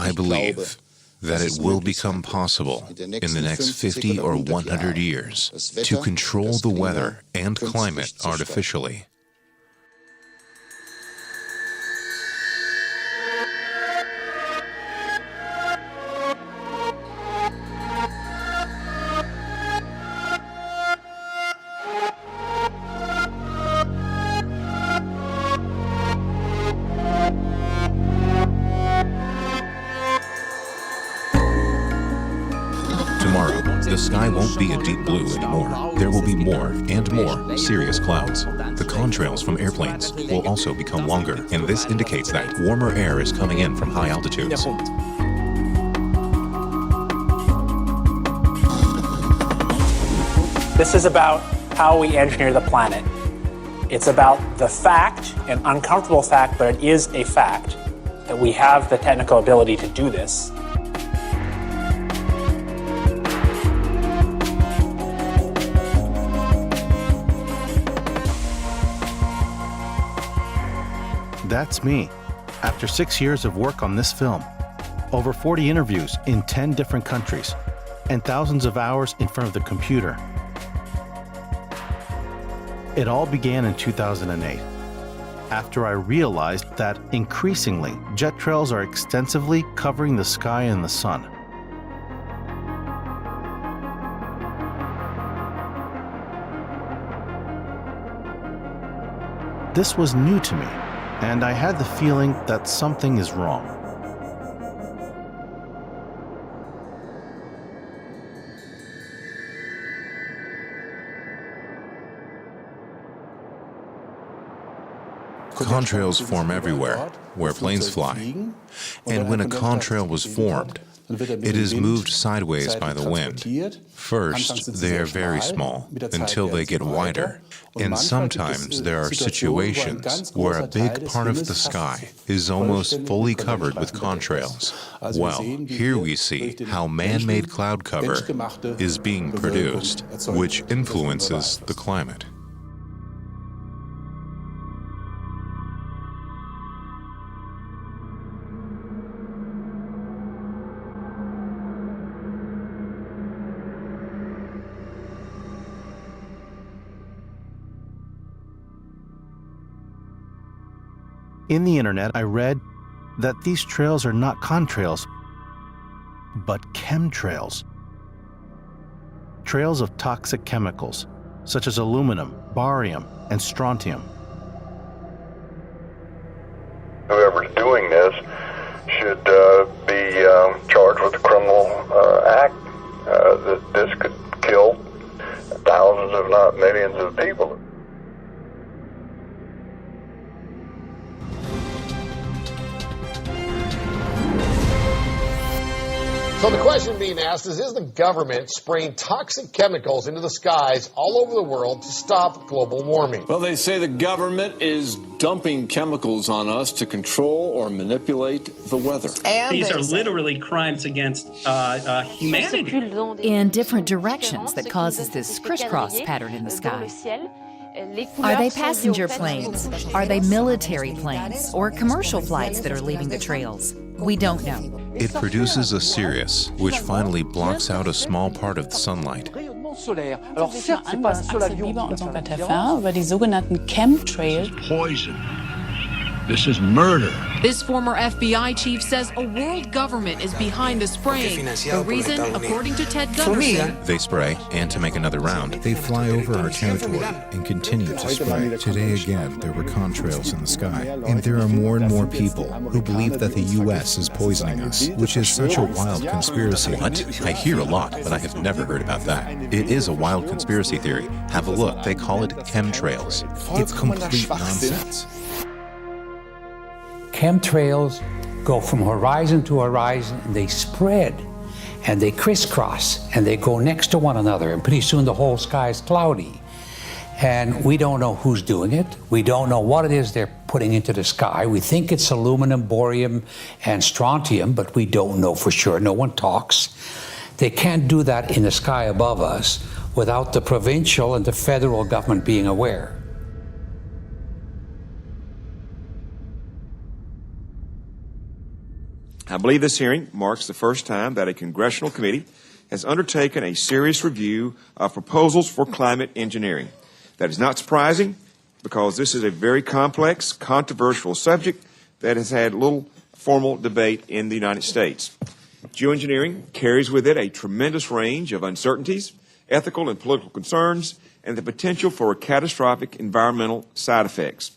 I believe that it will become possible in the next 50 or 100 years to control the weather and climate artificially. Tomorrow, the sky won't be a deep blue anymore. There will be more and more serious clouds. The contrails from airplanes will also become longer, and this indicates that warmer air is coming in from high altitudes. This is about how we engineer the planet. It's about the fact, an uncomfortable fact, but it is a fact, that we have the technical ability to do this. That's me, after 6 years of work on this film, over 40 interviews in 10 different countries, and thousands of hours in front of the computer. It all began in 2008, after I realized that increasingly jet trails are extensively covering the sky and the sun. This was new to me, and I had the feeling that something is wrong. Contrails form everywhere, where planes fly. And when a contrail was formed, it is moved sideways by the wind. First, they are very small, until they get wider. And sometimes there are situations where a big part of the sky is almost fully covered with contrails. Well, here we see how man-made cloud cover is being produced, which influences the climate. In the internet, I read that these trails are not contrails, but chemtrails. Trails of toxic chemicals, such as aluminum, barium, and strontium. Whoever's doing this should be charged with a criminal act. This could kill thousands, if not millions, of people. So the question being asked is the government spraying toxic chemicals into the skies all over the world to stop global warming? Well, they say the government is dumping chemicals on us to control or manipulate the weather. And these are literally crimes against humanity. In different directions that causes this crisscross pattern in the sky. Are they passenger planes? Are they military planes or commercial flights that are leaving the trails? We don't know. It produces a cirrus, which finally blocks out a small part of the sunlight. Poison. This is murder. This former FBI chief says a world government is behind the spraying. The reason, according to Ted Gunderson, they spray, and to make another round, they fly over our territory and continue to spray. Today again, there were contrails in the sky, and there are more and more people who believe that the U.S. is poisoning us, which is such a wild conspiracy. What? I hear a lot, but I have never heard about that. It is a wild conspiracy theory. Have a look. They call it chemtrails. It's complete nonsense. Chemtrails go from horizon to horizon, and they spread, and they crisscross, and they go next to one another, and pretty soon the whole sky is cloudy. And we don't know who's doing it. We don't know what it is they're putting into the sky. We think it's aluminum, barium, and strontium, but we don't know for sure. No one talks. They can't do that in the sky above us without the provincial and the federal government being aware. I believe this hearing marks the first time that a congressional committee has undertaken a serious review of proposals for climate engineering. That is not surprising because this is a very complex, controversial subject that has had little formal debate in the United States. Geoengineering carries with it a tremendous range of uncertainties, ethical and political concerns, and the potential for catastrophic environmental side effects.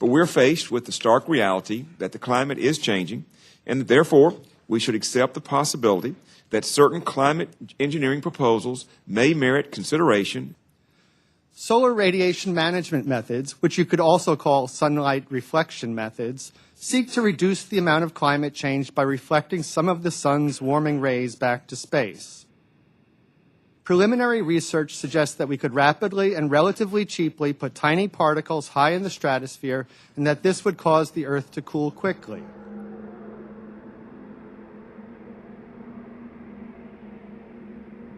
But we're faced with the stark reality that the climate is changing, and that therefore we should accept the possibility that certain climate engineering proposals may merit consideration. Solar radiation management methods, which you could also call sunlight reflection methods, seek to reduce the amount of climate change by reflecting some of the sun's warming rays back to space. Preliminary research suggests that we could rapidly and relatively cheaply put tiny particles high in the stratosphere and that this would cause the Earth to cool quickly.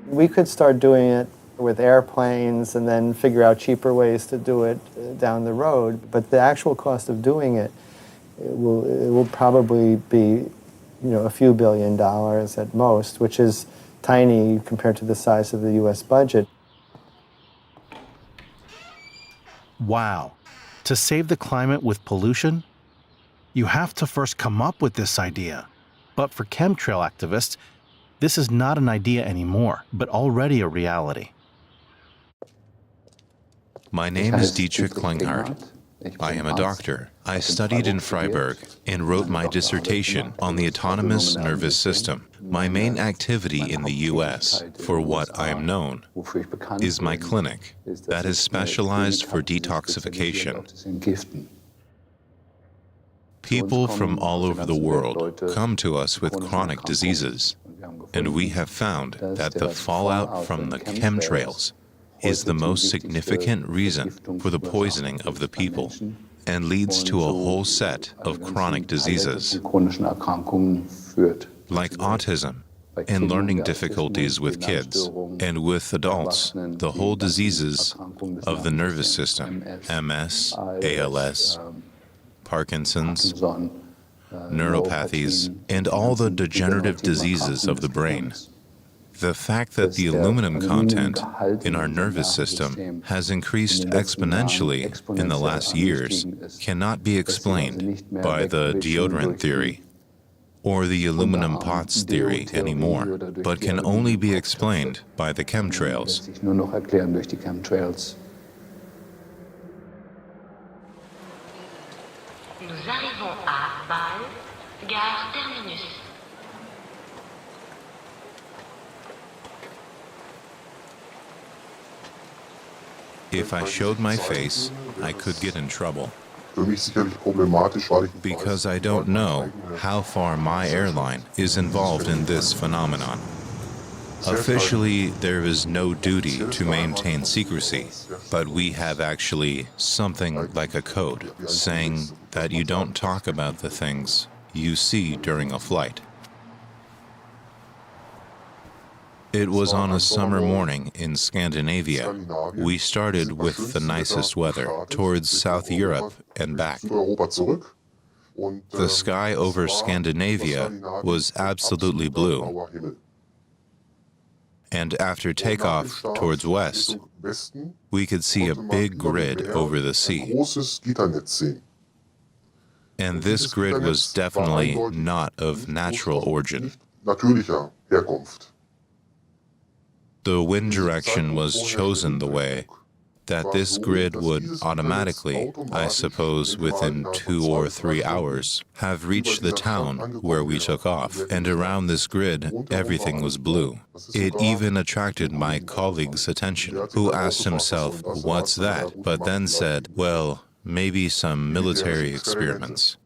We could start doing it with airplanes and then figure out cheaper ways to do it down the road, but the actual cost of doing it will probably be, a few $1 billion at most, which is tiny compared to the size of the U.S. budget. Wow. To save the climate with pollution? You have to first come up with this idea. But for chemtrail activists, this is not an idea anymore, but already a reality. My name is Dietrich Klinghardt. I am a doctor. I studied in Freiburg and wrote my dissertation on the autonomous nervous system. My main activity in the U.S., for what I am known, is my clinic that is specialized for detoxification. People from all over the world come to us with chronic diseases, and we have found that the fallout from the chemtrails is the most significant reason for the poisoning of the people and leads to a whole set of chronic diseases like autism and learning difficulties with kids, and with adults, the whole diseases of the nervous system, MS, ALS, Parkinson's, neuropathies, and all the degenerative diseases of the brain. The fact that the aluminum content in our nervous system has increased exponentially in the last years cannot be explained by the deodorant theory or the aluminum pots theory anymore, but can only be explained by the chemtrails. Nous arrivons à Bâle, gare terminus. If I showed my face, I could get in trouble, because I don't know how far my airline is involved in this phenomenon. Officially, there is no duty to maintain secrecy, but we have actually something like a code saying that you don't talk about the things you see during a flight. It was on a summer morning in Scandinavia. We started with the nicest weather towards South Europe and back. The sky over Scandinavia was absolutely blue. And after takeoff towards west, we could see a big grid over the sea. And this grid was definitely not of natural origin. The wind direction was chosen the way that this grid would automatically, I suppose within 2 or 3 hours, have reached the town where we took off. And around this grid, everything was blue. It even attracted my colleague's attention, who asked himself, "What's that?" but then said, "Well, maybe some military experiments."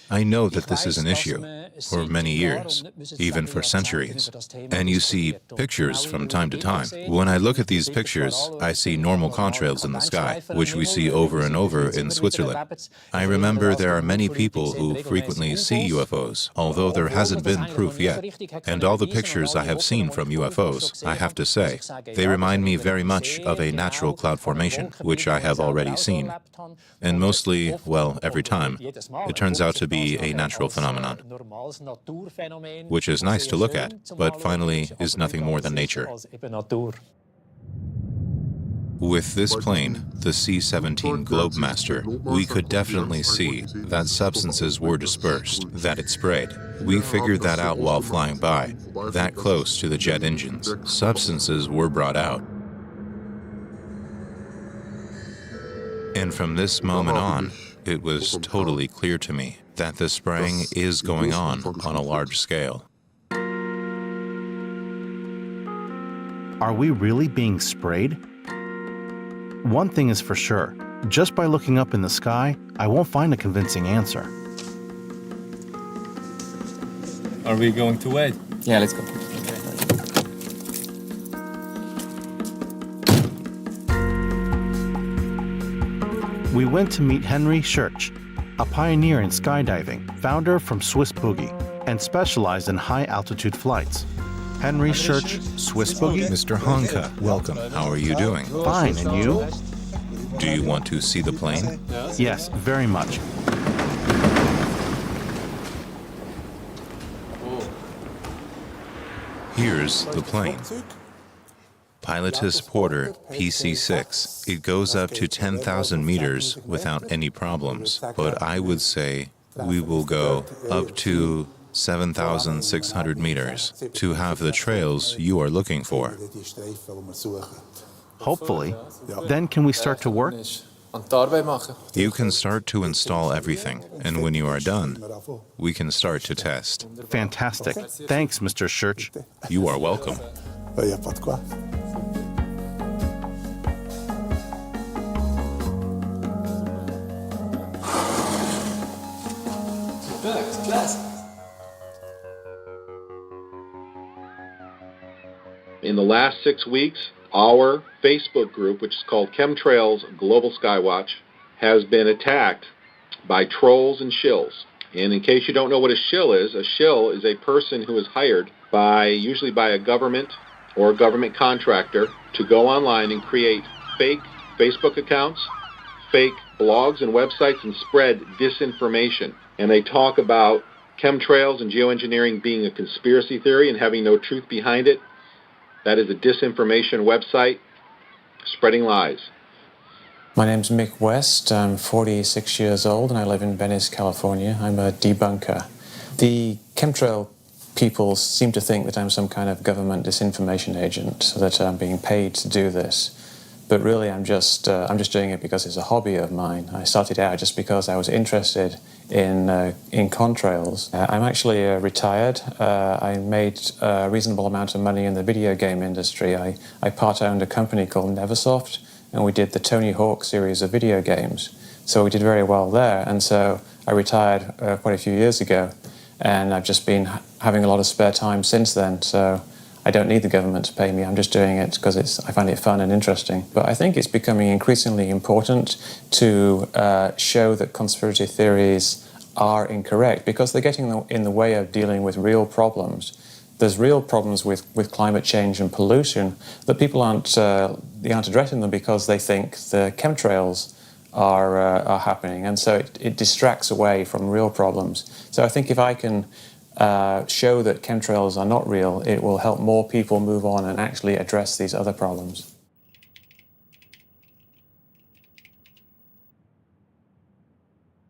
I know that this is an issue for many years, even for centuries, and you see pictures from time to time. When I look at these pictures, I see normal contrails in the sky, which we see over and over in Switzerland. I remember there are many people who frequently see UFOs, although there hasn't been proof yet. And all the pictures I have seen from UFOs, I have to say, they remind me very much of a natural cloud formation, which I have already seen. And mostly, well, every time, it turns out to be be a natural phenomenon, which is nice to look at, but finally is nothing more than nature. With this plane, the C-17 Globemaster, we could definitely see that substances were dispersed, that it sprayed. We figured that out while flying by, that close to the jet engines. Substances were brought out. And from this moment on, it was totally clear to me that the spraying is going on a large scale. Are we really being sprayed? One thing is for sure, just by looking up in the sky, I won't find a convincing answer. Are we going to wait? Yeah, let's go. We went to meet Henry Schurch, a pioneer in skydiving, founder from Swiss Boogie, and specialized in high-altitude flights. Henry Schurch, Swiss Boogie? Mr. Honka, welcome. How are you doing? Fine, and you? Do you want to see the plane? Yes, very much. Here's the plane. Pilotus Porter PC-6. It goes up to 10,000 meters without any problems, but I would say we will go up to 7,600 meters to have the trails you are looking for. Hopefully. Then can we start to work? You can start to install everything, and when you are done, we can start to test. Fantastic. Thanks, Mr. Schurch. You are welcome. In the last 6 weeks, our Facebook group, which is called Chemtrail's Global Skywatch, has been attacked by trolls and shills. And in case you don't know what a shill is a person who is hired usually by a government or a government contractor to go online and create fake Facebook accounts, fake blogs and websites, and spread disinformation. And they talk about chemtrails and geoengineering being a conspiracy theory and having no truth behind it. That is a disinformation website spreading lies. My name's Mick West. I'm 46 years old and I live in Venice, California. I'm a debunker. The chemtrail people seem to think that I'm some kind of government disinformation agent, so that I'm being paid to do this. But really, I'm just doing it because it's a hobby of mine. I started out just because I was interested in contrails. I'm actually retired. I made a reasonable amount of money in the video game industry. I part-owned a company called Neversoft, and we did the Tony Hawk series of video games. So we did very well there, and so I retired quite a few years ago, and I've just been having a lot of spare time since then. So I don't need the government to pay me. I'm just doing it because I find it fun and interesting. But I think it's becoming increasingly important to show that conspiracy theories are incorrect because they're getting in the way of dealing with real problems. There's real problems with climate change and pollution that people aren't addressing them because they think the chemtrails are happening, and so it distracts away from real problems. So I think if I can show that chemtrails are not real, it will help more people move on and actually address these other problems.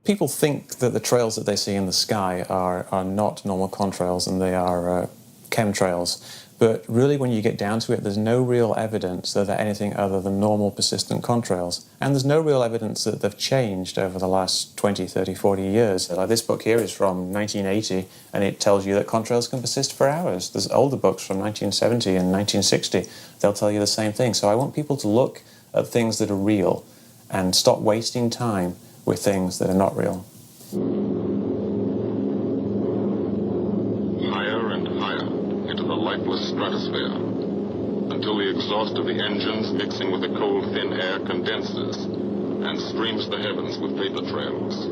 People think that the trails that they see in the sky are not normal contrails and they are chemtrails. But really, when you get down to it, there's no real evidence that they're anything other than normal persistent contrails. And there's no real evidence that they've changed over the last 20, 30, 40 years. Like this book here is from 1980, and it tells you that contrails can persist for hours. There's older books from 1970 and 1960. They'll tell you the same thing. So I want people to look at things that are real and stop wasting time with things that are not real. Higher and higher into the lifeless stratosphere, until the exhaust of the engines mixing with the cold, thin air condenses and streams the heavens with vapor trails.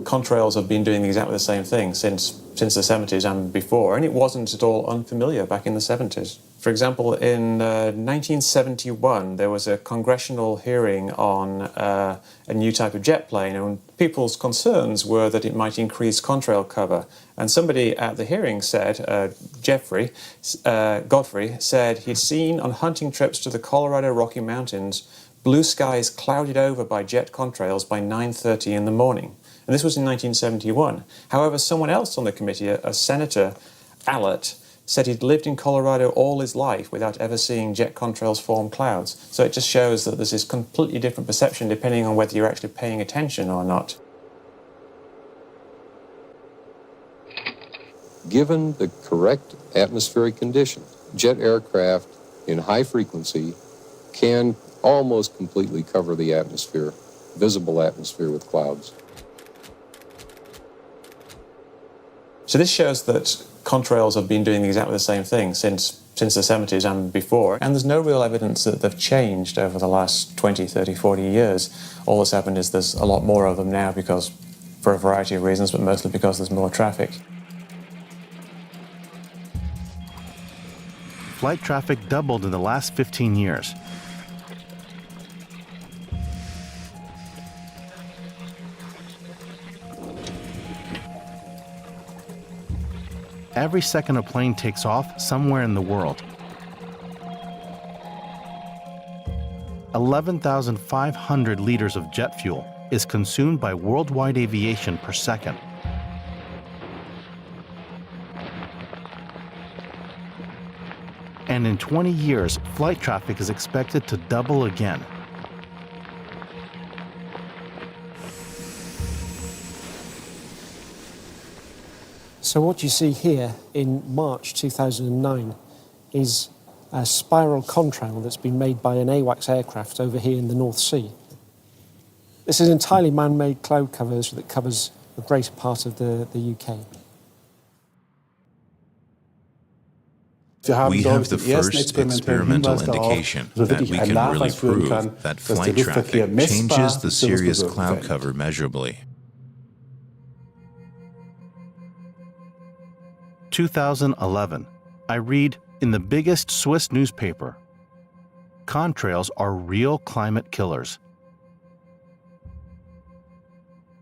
contrails have been doing exactly the same thing since the 70s and before, and it wasn't at all unfamiliar back in the 70s. For example, in 1971, there was a congressional hearing on a new type of jet plane, and people's concerns were that it might increase contrail cover. And somebody at the hearing said, Godfrey, said he'd seen on hunting trips to the Colorado Rocky Mountains blue skies clouded over by jet contrails by 9:30 in the morning. And this was in 1971. However, someone else on the committee, a Senator Allott, said he'd lived in Colorado all his life without ever seeing jet contrails form clouds. So it just shows that there's this completely different perception depending on whether you're actually paying attention or not. Given the correct atmospheric condition, jet aircraft in high frequency can almost completely cover the atmosphere, visible atmosphere, with clouds. So this shows that contrails have been doing exactly the same thing since the 70s and before, and there's no real evidence that they've changed over the last 20, 30, 40 years. All that's happened is there's a lot more of them now because, for a variety of reasons, but mostly because there's more traffic. Flight traffic doubled in the last 15 years. Every second a plane takes off somewhere in the world. 11,500 liters of jet fuel is consumed by worldwide aviation per second. And in 20 years, flight traffic is expected to double again. So what you see here in March 2009 is a spiral contrail that's been made by an AWACS aircraft over here in the North Sea. This is entirely man-made cloud covers that covers a greater part of the UK. We have the first experimental indication that we can really prove that flight traffic changes the serious cloud cover measurably. 2011, I read in the biggest Swiss newspaper, contrails are real climate killers.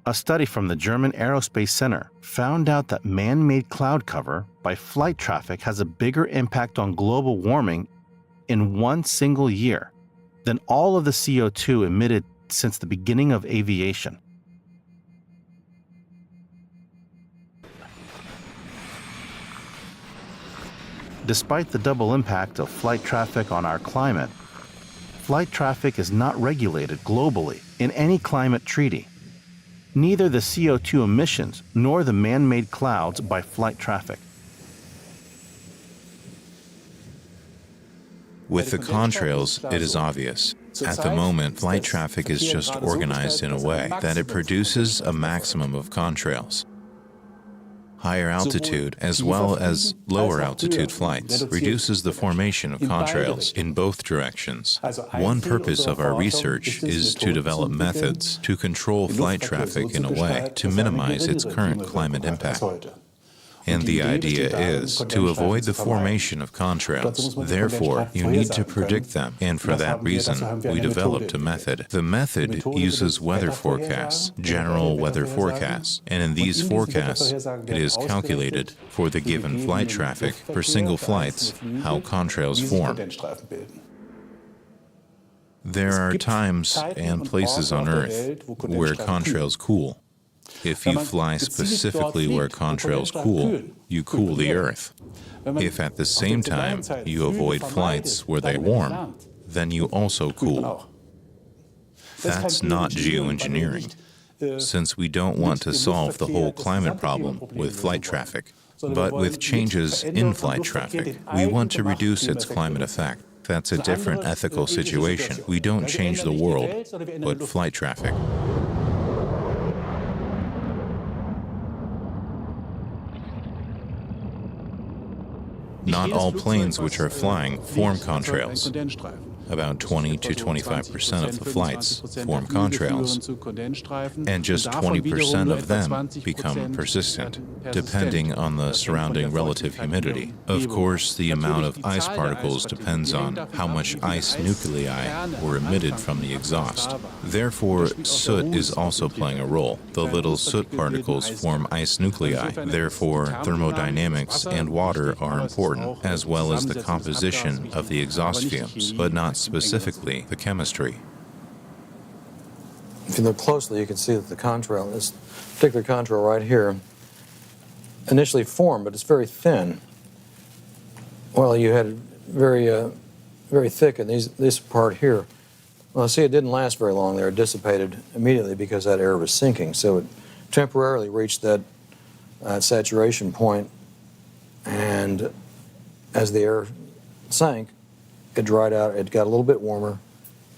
A study from the German Aerospace Center found out that man-made cloud cover by flight traffic has a bigger impact on global warming in one single year than all of the CO2 emitted since the beginning of aviation. Despite the double impact of flight traffic on our climate, flight traffic is not regulated globally in any climate treaty. Neither the CO2 emissions nor the man-made clouds by flight traffic. With the contrails, it is obvious. At the moment, flight traffic is just organized in a way that it produces a maximum of contrails. Higher altitude, as well as lower altitude flights, reduces the formation of contrails in both directions. One purpose of our research is to develop methods to control flight traffic in a way to minimize its current climate impact. And the idea is to avoid the formation of contrails. Therefore, you need to predict them, and for that reason, we developed a method. The method uses weather forecasts, general weather forecasts, and in these forecasts, it is calculated for the given flight traffic for single flights how contrails form. There are times and places on Earth where contrails cool. If you fly specifically where contrails cool, you cool the Earth. If at the same time you avoid flights where they warm, then you also cool. That's not geoengineering, since we don't want to solve the whole climate problem with flight traffic. But with changes in flight traffic, we want to reduce its climate effect. That's a different ethical situation. We don't change the world, but flight traffic. Not all planes which are flying form contrails. About 20 to 25% of the flights form contrails, and just 20% of them become persistent, depending on the surrounding relative humidity. Of course, the amount of ice particles depends on how much ice nuclei were emitted from the exhaust. Therefore, soot is also playing a role. The little soot particles form ice nuclei. Therefore, thermodynamics and water are important, as well as the composition of the exhaust fumes, but not specifically the chemistry. If you look closely, you can see that the contrail, this particular contrail right here, initially formed, but it's very thin. Well, you had very, very thick in this part here. Well, see, it didn't last very long there. It dissipated immediately because that air was sinking. So it temporarily reached that saturation point, and as the air sank, it dried out, it got a little bit warmer,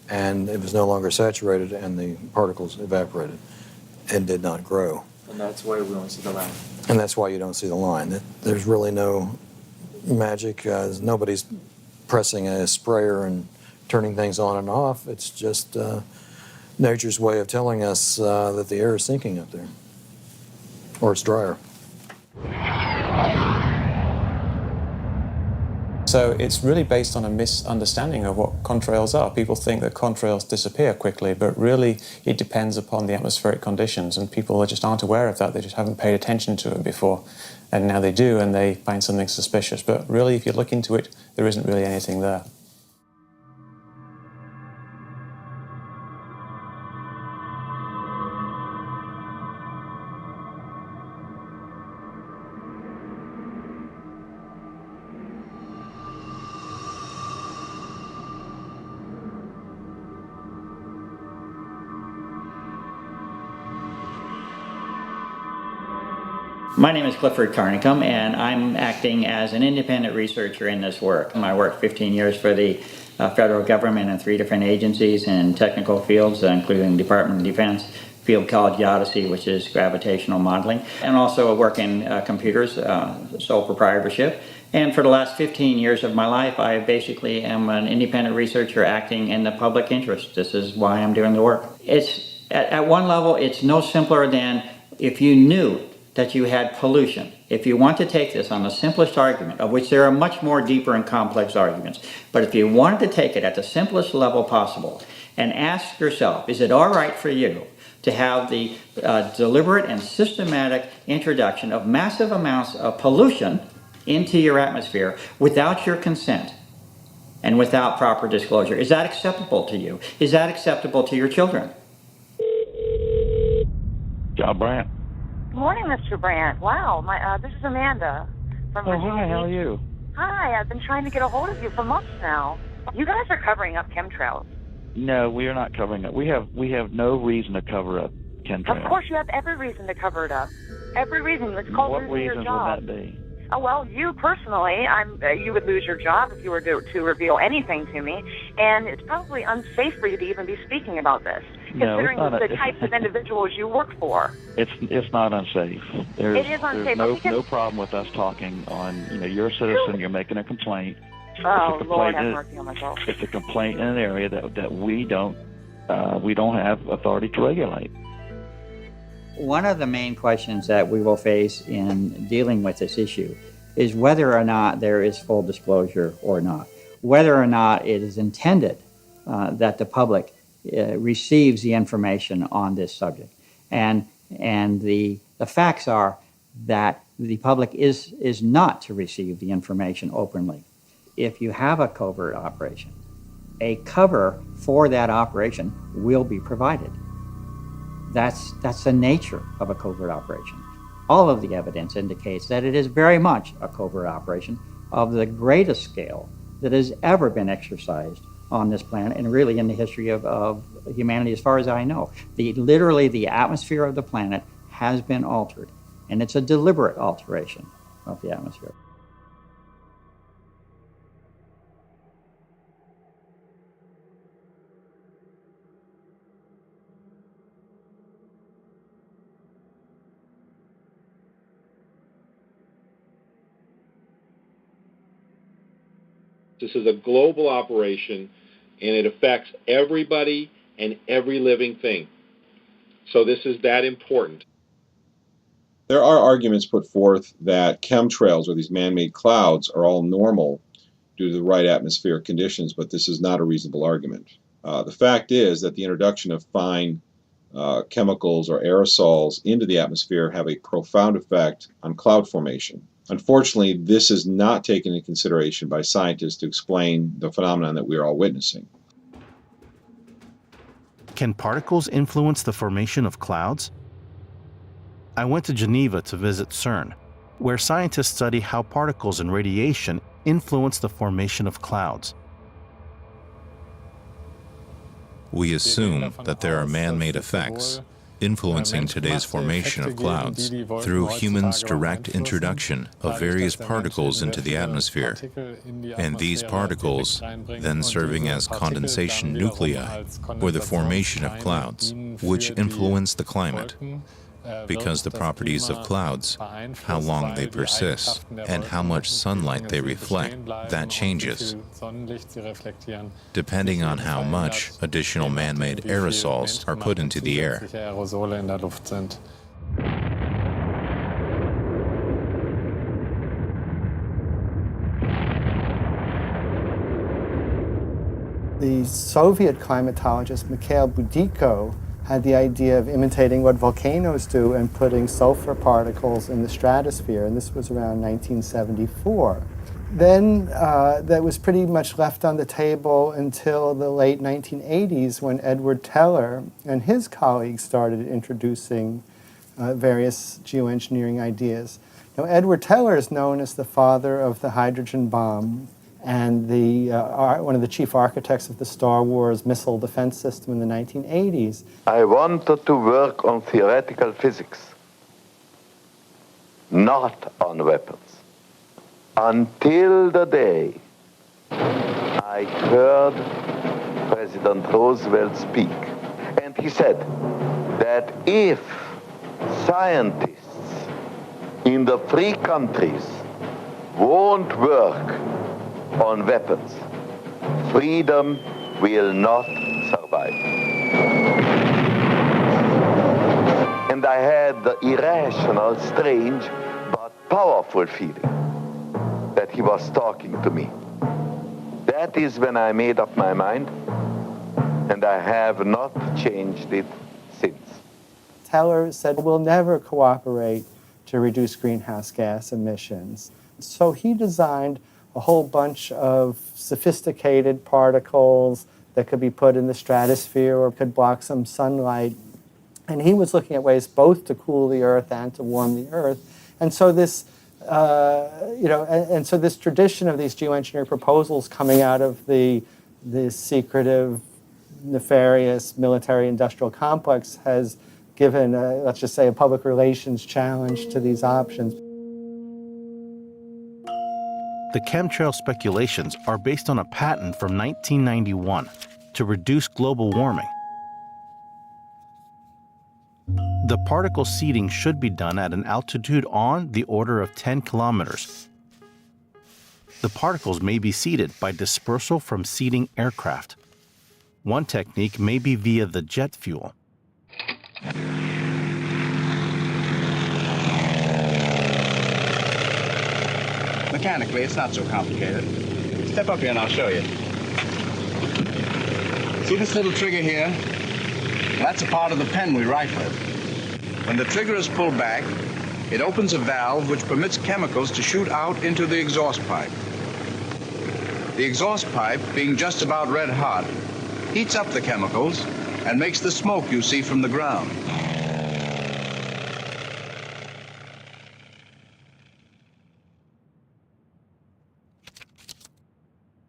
and it was no longer saturated, and the particles evaporated and did not grow. And that's why we don't see the line. And that's why you don't see the line. There's really no magic. Nobody's pressing a sprayer and turning things on and off. It's just nature's way of telling us that the air is sinking up there, or it's drier. So it's really based on a misunderstanding of what contrails are. People think that contrails disappear quickly, but really it depends upon the atmospheric conditions, and people just aren't aware of that. They just haven't paid attention to it before, and now they do, and they find something suspicious. But really, if you look into it, there isn't really anything there. My name is Clifford Carnicum, and I'm acting as an independent researcher in this work. I worked 15 years for the federal government in 3 different agencies in technical fields, including Department of Defense, field called Geodesy, which is gravitational modeling, and also work in computers, sole proprietorship. And for the last 15 years of my life, I basically am an independent researcher acting in the public interest. This is why I'm doing the work. It's at one level, it's no simpler than if you knew that you had pollution. If you want to take this on the simplest argument, of which there are much more deeper and complex arguments, but if you wanted to take it at the simplest level possible and ask yourself, is it all right for you to have the deliberate and systematic introduction of massive amounts of pollution into your atmosphere without your consent and without proper disclosure? Is that acceptable to you? Is that acceptable to your children? John Brandt. Good morning, Mr. Brandt. Wow, this is Amanda from Virginia. Hi, how are you? Hi, I've been trying to get a hold of you for months now. You guys are covering up chemtrails. No, we are not covering it. We have no reason to cover up chemtrails. Of course, you have every reason to cover it up. Every reason. It's called losing your job. What reasons would that be? Oh, well, you personally, you would lose your job if you were to reveal anything to me, and it's probably unsafe for you to even be speaking about this, considering the types of individuals you work for. It's not unsafe. It is unsafe. There's no problem with us talking on, you're a citizen, you're making a complaint. Oh, Lord, have mercy on myself. It's a complaint in an area that we don't have authority to regulate. One of the main questions that we will face in dealing with this issue is whether or not there is full disclosure or not, whether or not it is intended that the public receives the information on this subject. And the facts are that the public is not to receive the information openly. If you have a covert operation, a cover for that operation will be provided. That's the nature of a covert operation. All of the evidence indicates that it is very much a covert operation of the greatest scale that has ever been exercised on this planet and really in the history of humanity as far as I know. Literally the atmosphere of the planet has been altered, and it's a deliberate alteration of the atmosphere. This is a global operation and it affects everybody and every living thing. So this is that important. There are arguments put forth that chemtrails, or these man-made clouds, are all normal due to the right atmospheric conditions, but this is not a reasonable argument. The fact is that the introduction of fine chemicals or aerosols into the atmosphere have a profound effect on cloud formation. Unfortunately, this is not taken into consideration by scientists to explain the phenomenon that we are all witnessing. Can particles influence the formation of clouds? I went to Geneva to visit CERN, where scientists study how particles and radiation influence the formation of clouds. We assume that there are man-made effects influencing today's formation of clouds through humans' direct introduction of various particles into the atmosphere, and these particles then serving as condensation nuclei for the formation of clouds, which influence the climate, because the properties of clouds, how long they persist, and how much sunlight they reflect, that changes, depending on how much additional man-made aerosols are put into the air. The Soviet climatologist Mikhail Budiko had the idea of imitating what volcanoes do and putting sulfur particles in the stratosphere, and this was around 1974. Then that was pretty much left on the table until the late 1980s, when Edward Teller and his colleagues started introducing various geoengineering ideas. Now, Edward Teller is known as the father of the hydrogen bomb and one of the chief architects of the Star Wars missile defense system in the 1980s. I wanted to work on theoretical physics, not on weapons, until the day I heard President Roosevelt speak. And he said that if scientists in the free countries won't work on weapons, freedom will not survive. And I had the irrational, strange, but powerful feeling that he was talking to me. That is when I made up my mind, and I have not changed it since. Teller said, we'll never cooperate to reduce greenhouse gas emissions. So he designed a whole bunch of sophisticated particles that could be put in the stratosphere or could block some sunlight. And he was looking at ways both to cool the Earth and to warm the Earth. And so this, so this tradition of these geoengineering proposals coming out of the secretive, nefarious military-industrial complex has given, let's just say, a public relations challenge to these options. The chemtrail speculations are based on a patent from 1991 to reduce global warming. The particle seeding should be done at an altitude on the order of 10 kilometers. The particles may be seeded by dispersal from seeding aircraft. One technique may be via the jet fuel. Mechanically, it's not so complicated. Step up here and I'll show you. See this little trigger here? That's a part of the pen we write with. When the trigger is pulled back, it opens a valve which permits chemicals to shoot out into the exhaust pipe. The exhaust pipe, being just about red hot, heats up the chemicals and makes the smoke you see from the ground.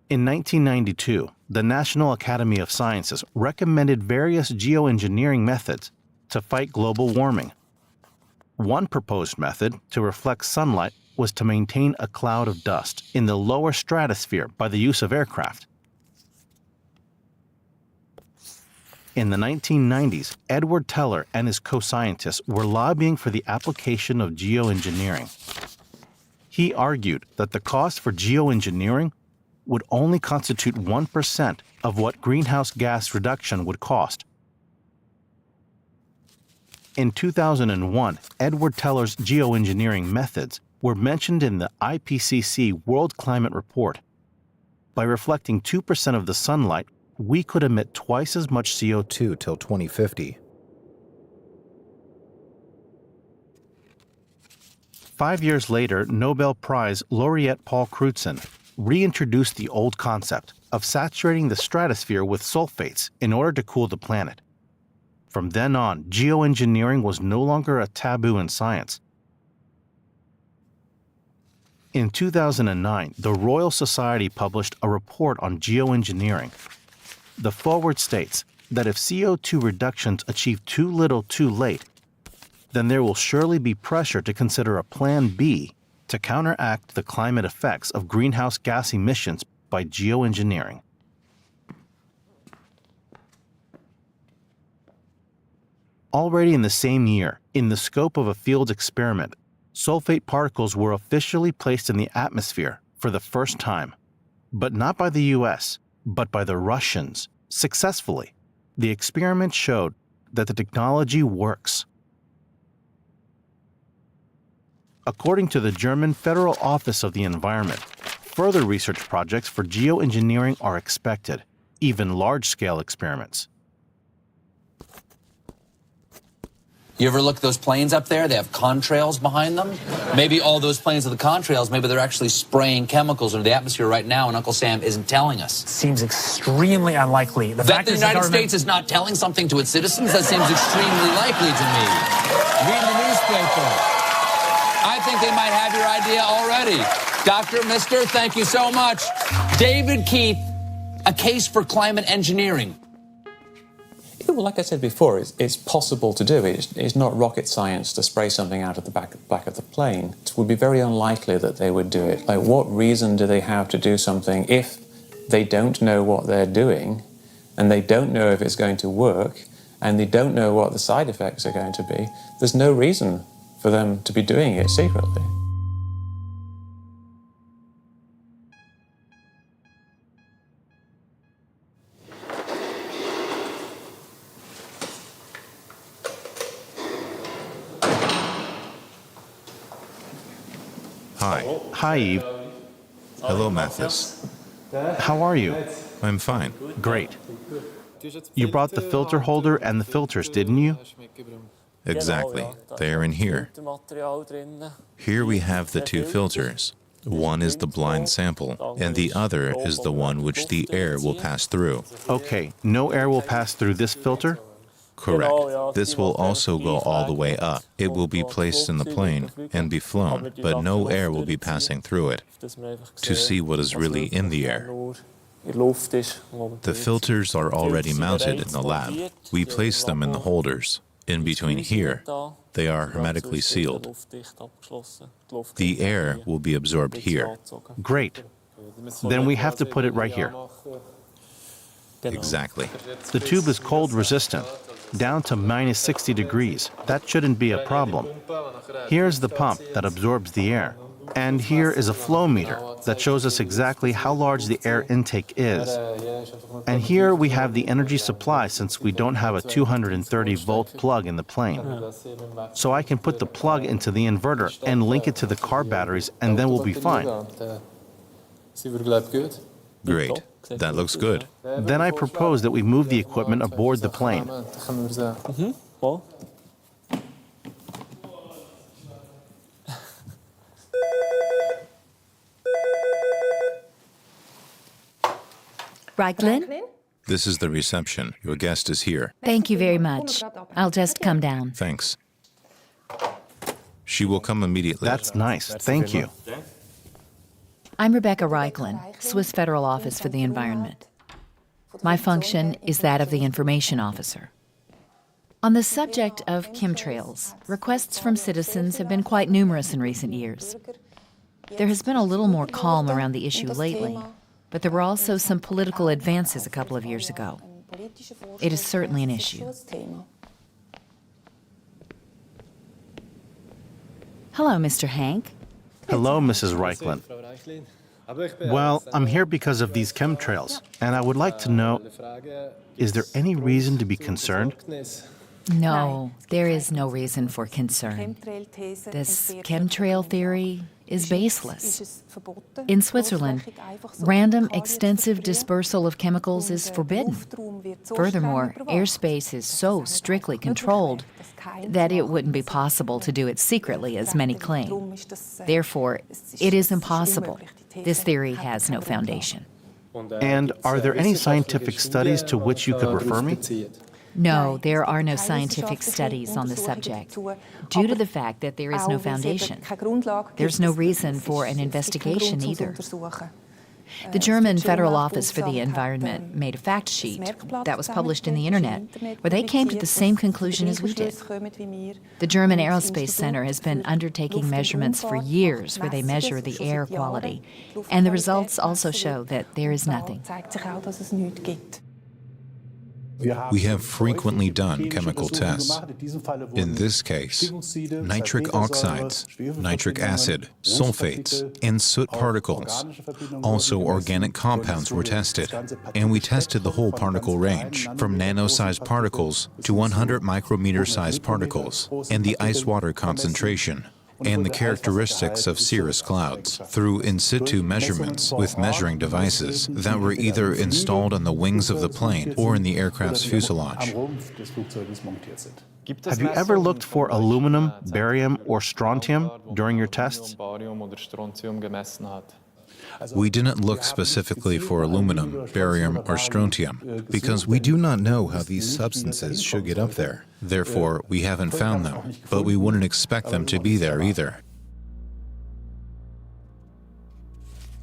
In 1992, the National Academy of Sciences recommended various geoengineering methods to fight global warming. One proposed method to reflect sunlight was to maintain a cloud of dust in the lower stratosphere by the use of aircraft. In the 1990s, Edward Teller and his co-scientists were lobbying for the application of geoengineering. He argued that the cost for geoengineering would only constitute 1% of what greenhouse gas reduction would cost. In 2001, Edward Teller's geoengineering methods were mentioned in the IPCC World Climate Report. By reflecting 2% of the sunlight, we could emit twice as much CO2 till 2050. 5 years later, Nobel Prize laureate Paul Crutzen reintroduced the old concept of saturating the stratosphere with sulfates in order to cool the planet. From then on, geoengineering was no longer a taboo in science. In 2009, the Royal Society published a report on geoengineering. The foreword states that if CO2 reductions achieve too little too late, then there will surely be pressure to consider a Plan B to counteract the climate effects of greenhouse gas emissions by geoengineering. Already in the same year, in the scope of a field experiment, sulfate particles were officially placed in the atmosphere for the first time, but not by the US, but by the Russians, successfully. The experiment showed that the technology works. According to the German Federal Office of the Environment, further research projects for geoengineering are expected, even large-scale experiments. You ever look at those planes up there? They have contrails behind them. Maybe all those planes are the contrails. Maybe they're actually spraying chemicals into the atmosphere right now, and Uncle Sam isn't telling us. Seems extremely unlikely. That the United States is not telling something to its citizens? That seems extremely likely to me. Read the newspaper. I think they might have your idea already. Dr. Mister, thank you so much. David Keith, a case for climate engineering. Well, like I said before, it's possible to do. It's not rocket science to spray something out of the back of the plane. It would be very unlikely that they would do it. Like, what reason do they have to do something if they don't know what they're doing, and they don't know if it's going to work, and they don't know what the side effects are going to be? There's no reason for them to be doing it secretly. Hi. Hi, Eve. Hello, Mathis. How are you? I'm fine. Great. You brought the filter holder and the filters, didn't you? Exactly. They are in here. Here we have the two filters. One is the blind sample, and the other is the one which the air will pass through. Okay, no air will pass through this filter? Correct. This will also go all the way up. It will be placed in the plane and be flown, but no air will be passing through it to see what is really in the air. The filters are already mounted in the lab. We place them in the holders. In between here, they are hermetically sealed. The air will be absorbed here. Great. Then we have to put it right here. Exactly. The tube is cold resistant, down to minus 60 degrees. That shouldn't be a problem. Here's the pump that absorbs the air. And here is a flow meter that shows us exactly how large the air intake is. And here we have the energy supply, since we don't have a 230-volt plug in the plane. So I can put the plug into the inverter and link it to the car batteries, and then we'll be fine. Great. That looks good. Then I propose that we move the equipment aboard the plane. Reiklin? This is the reception. Your guest is here. Thank you very much. I'll just come down. Thanks. She will come immediately. That's nice. Thank you. I'm Rebecca Reiklin, Swiss Federal Office for the Environment. My function is that of the information officer. On the subject of chemtrails, requests from citizens have been quite numerous in recent years. There has been a little more calm around the issue lately, but there were also some political advances a couple of years ago. It is certainly an issue. Hello, Mr. Hank. Hello, Mrs. Reiklin. Well, I'm here because of these chemtrails, and I would like to know, is there any reason to be concerned? No, there is no reason for concern. This chemtrail theory is baseless. In Switzerland, random extensive dispersal of chemicals is forbidden. Furthermore, airspace is so strictly controlled that it wouldn't be possible to do it secretly, as many claim. Therefore, it is impossible. This theory has no foundation. And are there any scientific studies to which you could refer me? No, there are no scientific studies on the subject, due to the fact that there is no foundation. There's no reason for an investigation either. The German Federal Office for the Environment made a fact sheet that was published in the internet, where they came to the same conclusion as we did. The German Aerospace Center has been undertaking measurements for years where they measure the air quality, and the results also show that there is nothing. We have frequently done chemical tests. In this case, nitric oxides, nitric acid, sulfates, and soot particles. Also, organic compounds were tested, and we tested the whole particle range, from nano-sized particles to 100 micrometer-sized particles, and the ice-water concentration, and the characteristics of cirrus clouds through in situ measurements with measuring devices that were either installed on the wings of the plane or in the aircraft's fuselage. Have you ever looked for aluminum, barium, or strontium during your tests? We didn't look specifically for aluminum, barium, or strontium because we do not know how these substances should get up there. Therefore, we haven't found them, but we wouldn't expect them to be there either.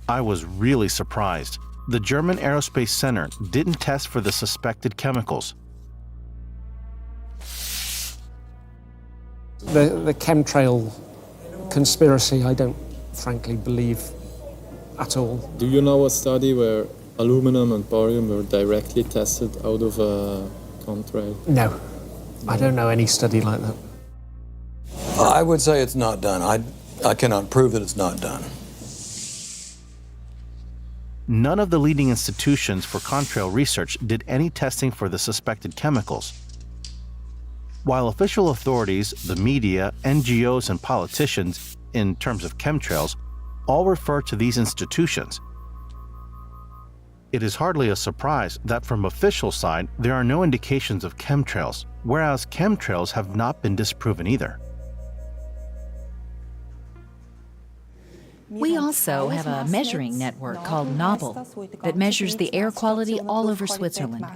I was really surprised. The German Aerospace Center didn't test for the suspected chemicals. The chemtrail conspiracy, I don't frankly believe at all. Do you know a study where aluminum and barium were directly tested out of a contrail? No, I don't know any study like that. I would say it's not done. I cannot prove that it's not done. None of the leading institutions for contrail research did any testing for the suspected chemicals. While official authorities, the media, NGOs, and politicians, in terms of chemtrails, all refer to these institutions, it is hardly a surprise that from official side there are no indications of chemtrails, whereas chemtrails have not been disproven either. We also have a measuring network called Nobel that measures the air quality all over Switzerland.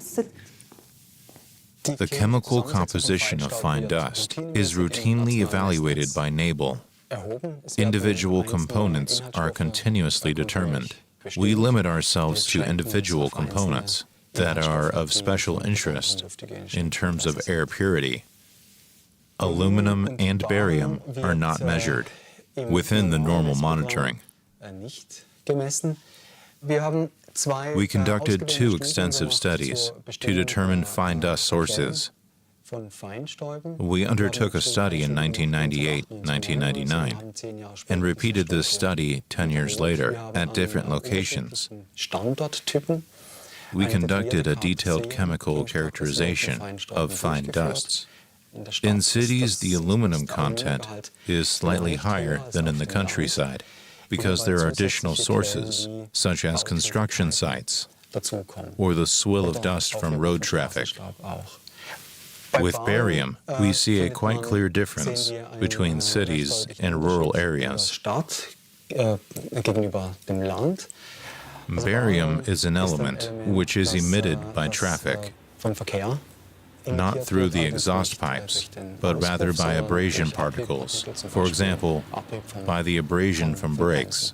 The chemical composition of fine dust is routinely evaluated by Nobel. Individual components are continuously determined. We limit ourselves to individual components that are of special interest in terms of air purity. Aluminum and barium are not measured within the normal monitoring. We conducted 2 extensive studies to determine fine dust sources. We undertook a study in 1998-1999 and repeated this study 10 years later at different locations. We conducted a detailed chemical characterization of fine dusts. In cities, the aluminum content is slightly higher than in the countryside because there are additional sources, such as construction sites or the swill of dust from road traffic. With barium, we see a quite clear difference between cities and rural areas. Barium is an element which is emitted by traffic, not through the exhaust pipes, but rather by abrasion particles, for example, by the abrasion from brakes.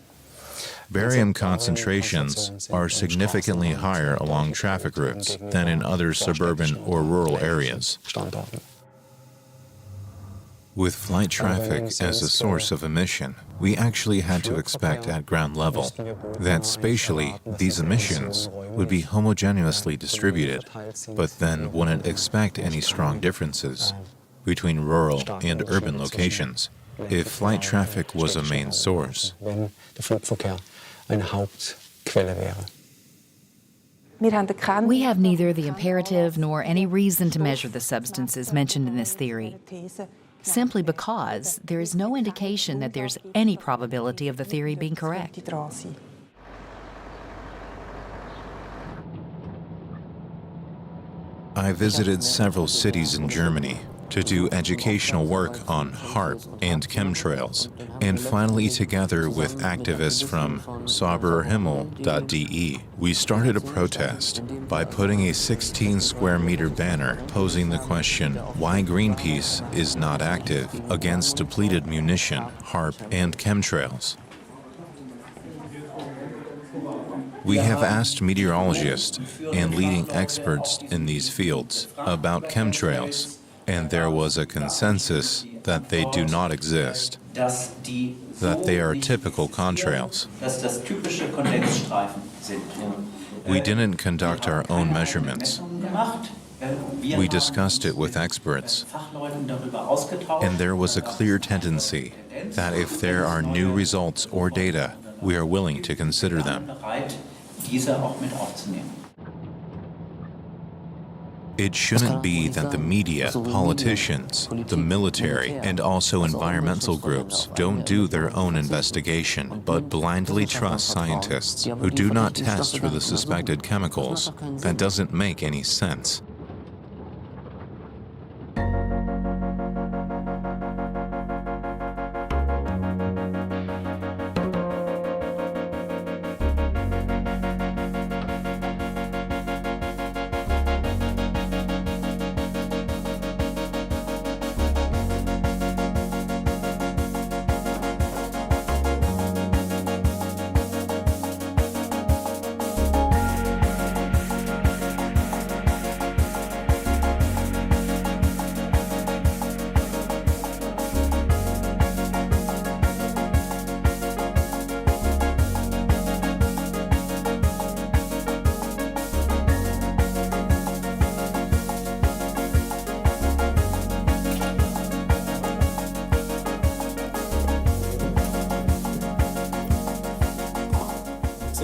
Barium concentrations are significantly higher along traffic routes than in other suburban or rural areas. With flight traffic as a source of emission, we actually had to expect at ground level that spatially these emissions would be homogeneously distributed, but then wouldn't expect any strong differences between rural and urban locations if flight traffic was a main source. eine Hauptquelle wäre. We have neither the imperative nor any reason to measure the substances mentioned in this theory, simply because there is no indication that there's any probability of the theory being correct. I visited several cities in Germany to do educational work on HAARP and chemtrails, and finally, together with activists from saubererhimmel.de, we started a protest by putting a 16 square meter banner posing the question why Greenpeace is not active against depleted munition, HAARP, and chemtrails. We have asked meteorologists and leading experts in these fields about chemtrails, and there was a consensus that they do not exist, that they are typical contrails. We didn't conduct our own measurements. We discussed it with experts, and there was a clear tendency that if there are new results or data, we are willing to consider them. It shouldn't be that the media, politicians, the military, and also environmental groups don't do their own investigation, but blindly trust scientists who do not test for the suspected chemicals. That doesn't make any sense.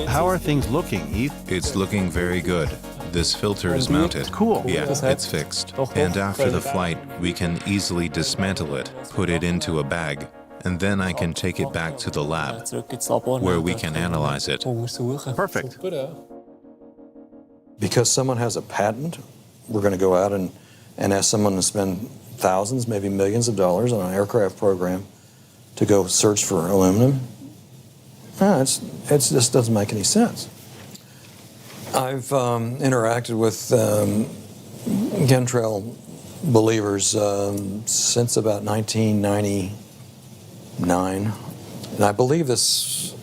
How are things looking, Eve? It's looking very good. This filter is mounted. Cool. Yeah, it's fixed. And after the flight, we can easily dismantle it, put it into a bag, and then I can take it back to the lab, where we can analyze it. Perfect. Because someone has a patent, we're going to go out and ask someone to spend thousands, maybe millions of dollars on an aircraft program to go search for aluminum. No, it just doesn't make any sense. I've interacted with chemtrail believers since about 1999, and I believe this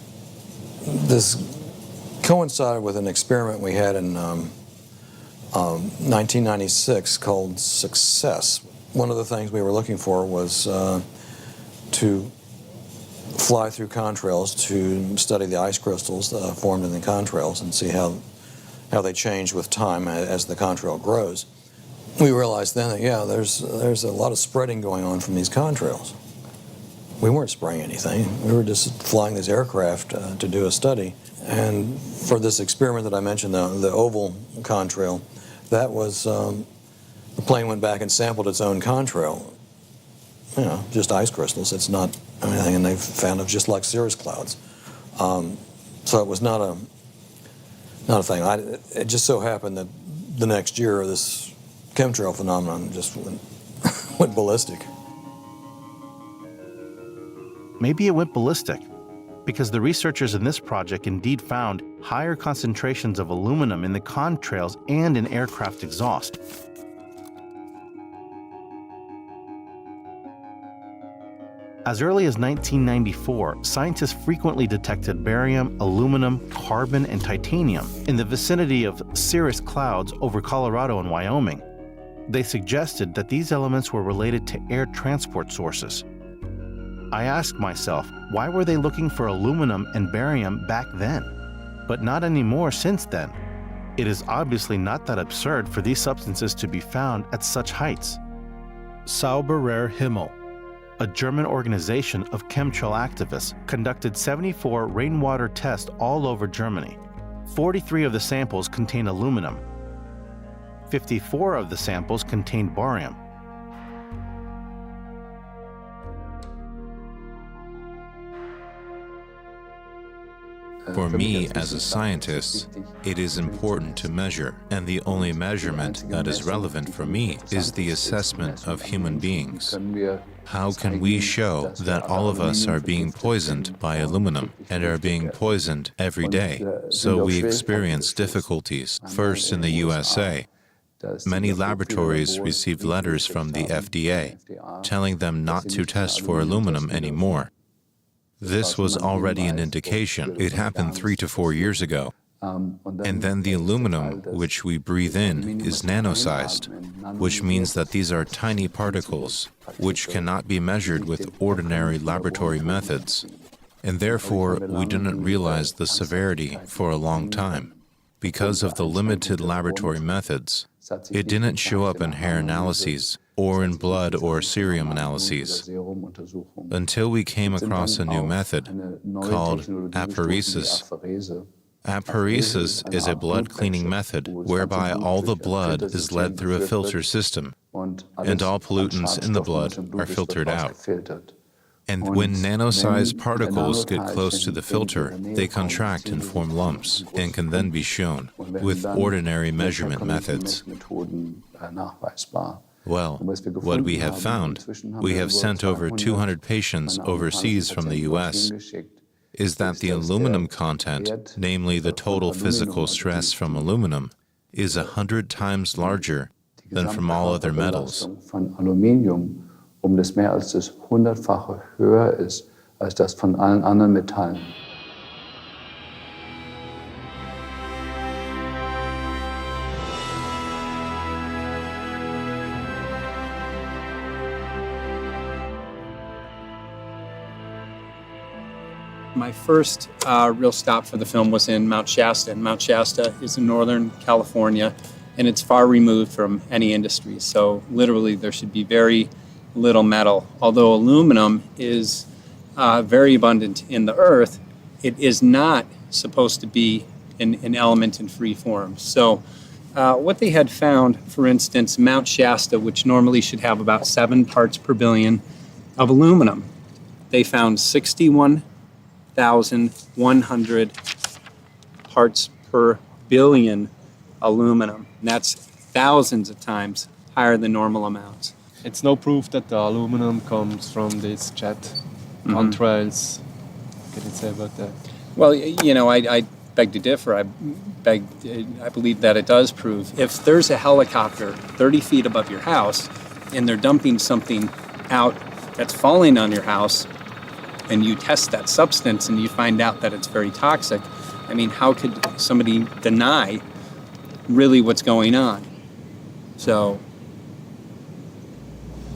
coincided with an experiment we had in 1996 called Success. One of the things we were looking for was to fly through contrails to study the ice crystals formed in the contrails and see how they change with time as the contrail grows. We realized then that, yeah, there's a lot of spreading going on from these contrails. We weren't spraying anything. We were just flying this aircraft to do a study. And for this experiment that I mentioned, the oval contrail, that was, the plane went back and sampled its own contrail. You know, just ice crystals. It's not anything, and they've found it just like cirrus clouds. So it was not a thing. It just so happened that the next year this chemtrail phenomenon just went ballistic. Maybe it went ballistic because the researchers in this project indeed found higher concentrations of aluminum in the contrails and in aircraft exhaust. As early as 1994, scientists frequently detected barium, aluminum, carbon, and titanium in the vicinity of cirrus clouds over Colorado and Wyoming. They suggested that these elements were related to air transport sources. I asked myself, why were they looking for aluminum and barium back then, but not anymore since then? It is obviously not that absurd for these substances to be found at such heights. Sauberer Himmel. a German organization of chemtrail activists conducted 74 rainwater tests all over Germany. 43 of the samples contained aluminum. 54 of the samples contained barium. For me, as a scientist, it is important to measure, and the only measurement that is relevant for me is the assessment of human beings. How can we show that all of us are being poisoned by aluminum and are being poisoned every day? So we experience difficulties, first in the USA. Many laboratories received letters from the FDA telling them not to test for aluminum anymore. This was already an indication. It happened 3 to 4 years ago. And then the aluminum, which we breathe in, is nano-sized, which means that these are tiny particles, which cannot be measured with ordinary laboratory methods. And therefore, we didn't realize the severity for a long time. Because of the limited laboratory methods, it didn't show up in hair analyses or in blood or serum analyses until we came across a new method called apheresis. Apheresis is a blood cleaning method whereby all the blood is led through a filter system and all pollutants in the blood are filtered out. And when nano-sized particles get close to the filter, they contract and form lumps and can then be shown with ordinary measurement methods. Well, what we have found, we have sent over 200 patients overseas from the US, is that the aluminum content, namely the total physical stress from aluminum, is 100 times larger than from all other metals. Das mehr als das 100-fache höher ist als das von allen anderen Metallen. My first real stop for the film was in Mount Shasta, and Mount Shasta is in Northern California, and it's far removed from any industry. So literally there should be very little metal. Although aluminum is very abundant in the earth, it is not supposed to be an element in free form. So what they had found, for instance, Mount Shasta, which normally should have about 7 parts per billion of aluminum, they found 61,100 parts per billion aluminum. And that's thousands of times higher than normal amounts. It's no proof that the aluminum comes from these jet contrails. What can you say about that? Well, you know, I beg to differ. I believe that it does prove. If there's a helicopter 30 feet above your house and they're dumping something out that's falling on your house and you test that substance and you find out that it's very toxic, I mean, how could somebody deny really what's going on? So,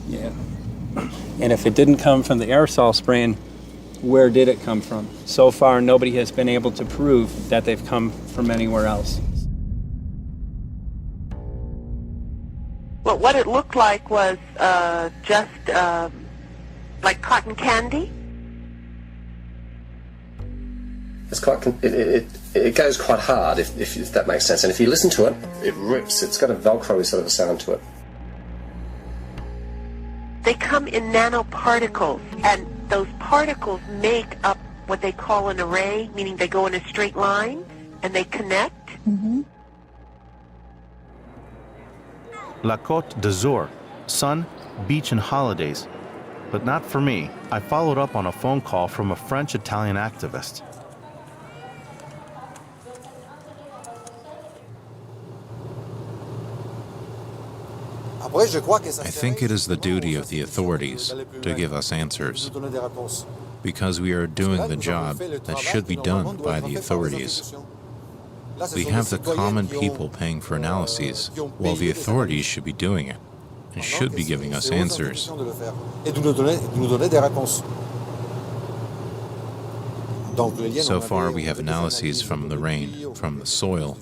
yeah. And if it didn't come from the aerosol spraying, where did it come from? So far, nobody has been able to prove that they've come from anywhere else. Well, what it looked like was just like cotton candy. It's quite. It goes quite hard, if that makes sense. And if you listen to it, it rips. It's got a Velcro sort of a sound to it. They come in nanoparticles, and those particles make up what they call an array, meaning they go in a straight line and they connect. La Côte d'Azur, sun, beach, and holidays. But not for me. I followed up on a phone call from a French-Italian activist. I think it is the duty of the authorities to give us answers, because we are doing the job that should be done by the authorities. We have the common people paying for analyses, while the authorities should be doing it, and should be giving us answers. So far we have analyses from the rain, from the soil,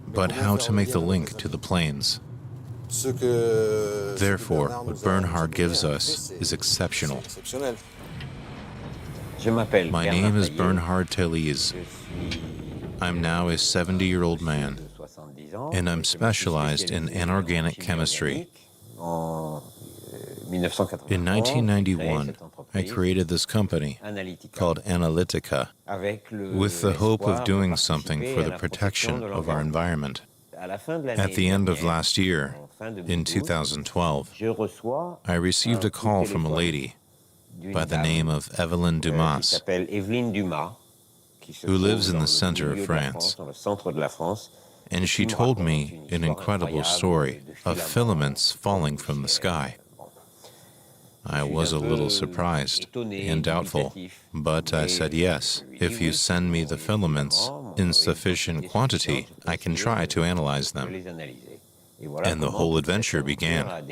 but how to make the link to the planes? Therefore, what Bernhard gives us is exceptional. My name is Bernhard Tellies. I'm now a 70-year-old man, and I'm specialized in inorganic chemistry. In 1991, I created this company called Analytica with the hope of doing something for the protection of our environment. At the end of last year, in 2012, I received a call from a lady by the name of Evelyn Dumas, who lives in the center of France. And she told me an incredible story of filaments falling from the sky. I was a little surprised and doubtful, but I said yes. If you send me the filaments in sufficient quantity, I can try to analyze them. And the whole adventure began.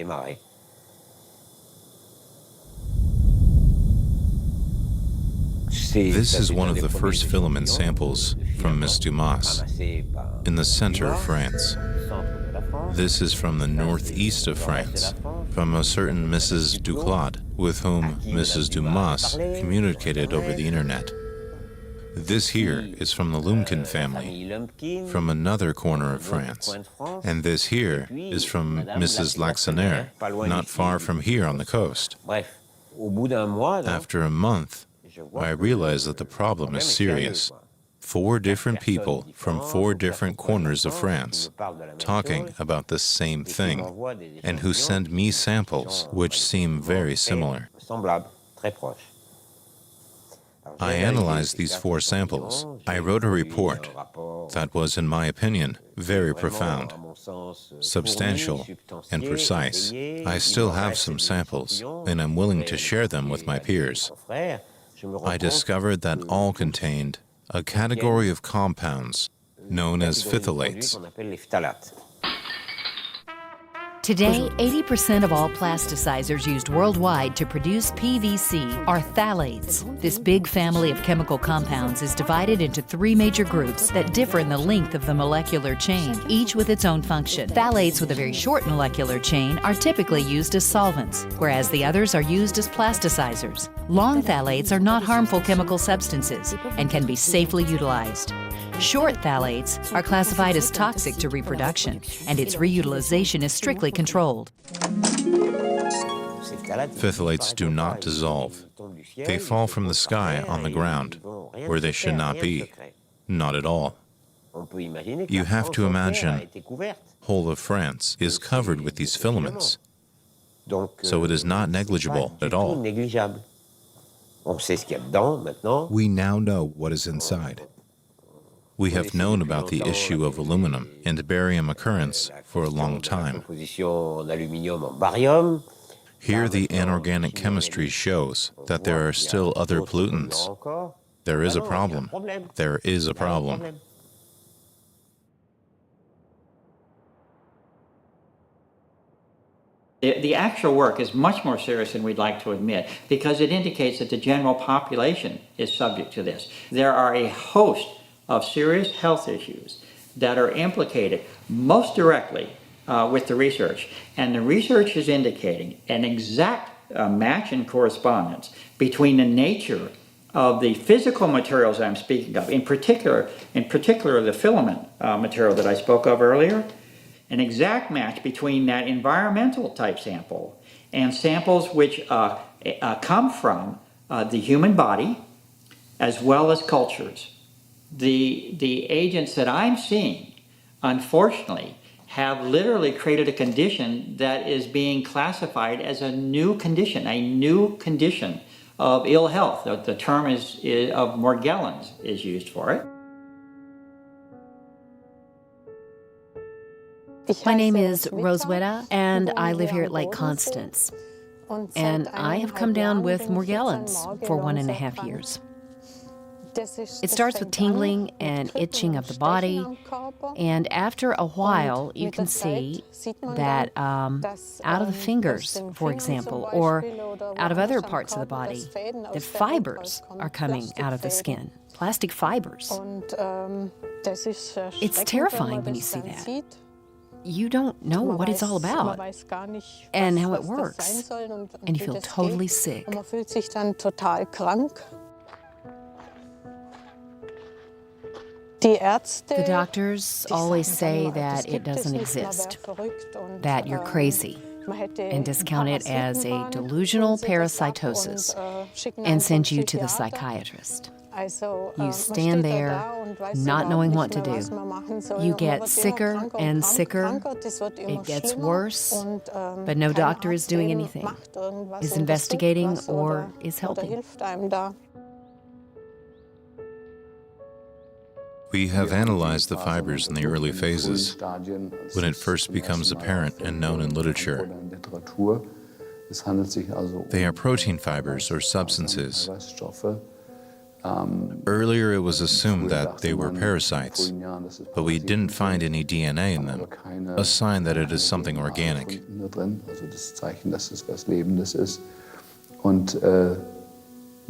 This is one of the first filament samples from Miss Dumas in the center of France. This is from the northeast of France, from a certain Mrs. Duclaude, with whom Mrs. Dumas communicated over the internet. This here is from the Lumpkin family, from another corner of France. And this here is from Mrs. Laxonaire, not far from here on the coast. After a month, I realized that the problem is serious. 4 different people from 4 different corners of France talking about the same thing, and who send me samples which seem very similar. I analyzed these 4 samples. I wrote a report that was, in my opinion, very profound, substantial, and precise. I still have some samples, and I'm willing to share them with my peers. I discovered that all contained a category of compounds known as phthalates. Today, 80% of all plasticizers used worldwide to produce PVC are phthalates. This big family of chemical compounds is divided into 3 major groups that differ in the length of the molecular chain, each with its own function. Phthalates with a very short molecular chain are typically used as solvents, whereas the others are used as plasticizers. Long phthalates are not harmful chemical substances and can be safely utilized. Short phthalates are classified as toxic to reproduction, and its reutilization is strictly controlled. Phthalates do not dissolve. They fall from the sky on the ground, where they should not be. Not at all. You have to imagine whole of France is covered with these filaments, so it is not negligible at all. We now know what is inside. We have known about the issue of aluminum and barium occurrence for a long time. Here the inorganic chemistry shows that there are still other pollutants. There is a problem. There is a problem. The actual work is much more serious than we'd like to admit, because it indicates that the general population is subject to this. There are a host of serious health issues that are implicated most directly with the research. And the research is indicating an exact match and correspondence between the nature of the physical materials I'm speaking of, in particular the filament material that I spoke of earlier, an exact match between that environmental type sample and samples which come from the human body as well as cultures. The agents that I'm seeing, unfortunately, have literally created a condition that is being classified as a new condition of ill health. The term is of Morgellons is used for it. My name is Roswitha, and I live here at Lake Constance. And I have come down with Morgellons for 1.5 years. It starts with tingling and itching of the body, and after a while you can see that out of the fingers, for example, or out of other parts of the body, the fibers are coming out of the skin, plastic fibers. It's terrifying when you see that. you don't know what it's all about and how it works, and you feel totally sick. The doctors always say that it doesn't exist, that you're crazy, and discount it as a delusional parasitosis and send you to the psychiatrist. You stand there not knowing what to do. You get sicker and sicker. It gets worse, but no doctor is doing anything, is investigating, or is helping. We have analyzed the fibers in the early phases, when it first becomes apparent and known in literature. They are protein fibers or substances. Earlier it was assumed that they were parasites, but we didn't find any DNA in them, a sign that it is something organic.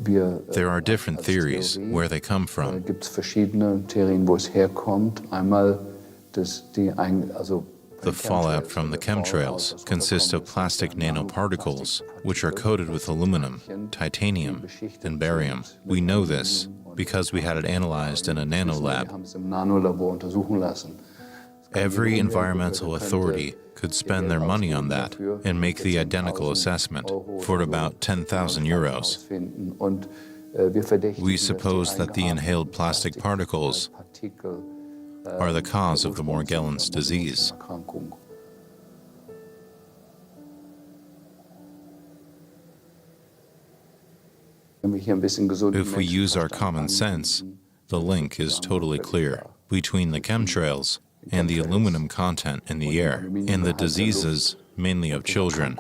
There are different theories where they come from. The fallout from the chemtrails consists of plastic nanoparticles, which are coated with aluminum, titanium, and barium. We know this because we had it analyzed in a nanolab. Every environmental authority could spend their money on that and make the identical assessment for about 10,000 euros. We suppose that the inhaled plastic particles are the cause of the Morgellons disease. If we use our common sense, the link is totally clear between the chemtrails and the aluminum content in the air and the diseases, mainly of children.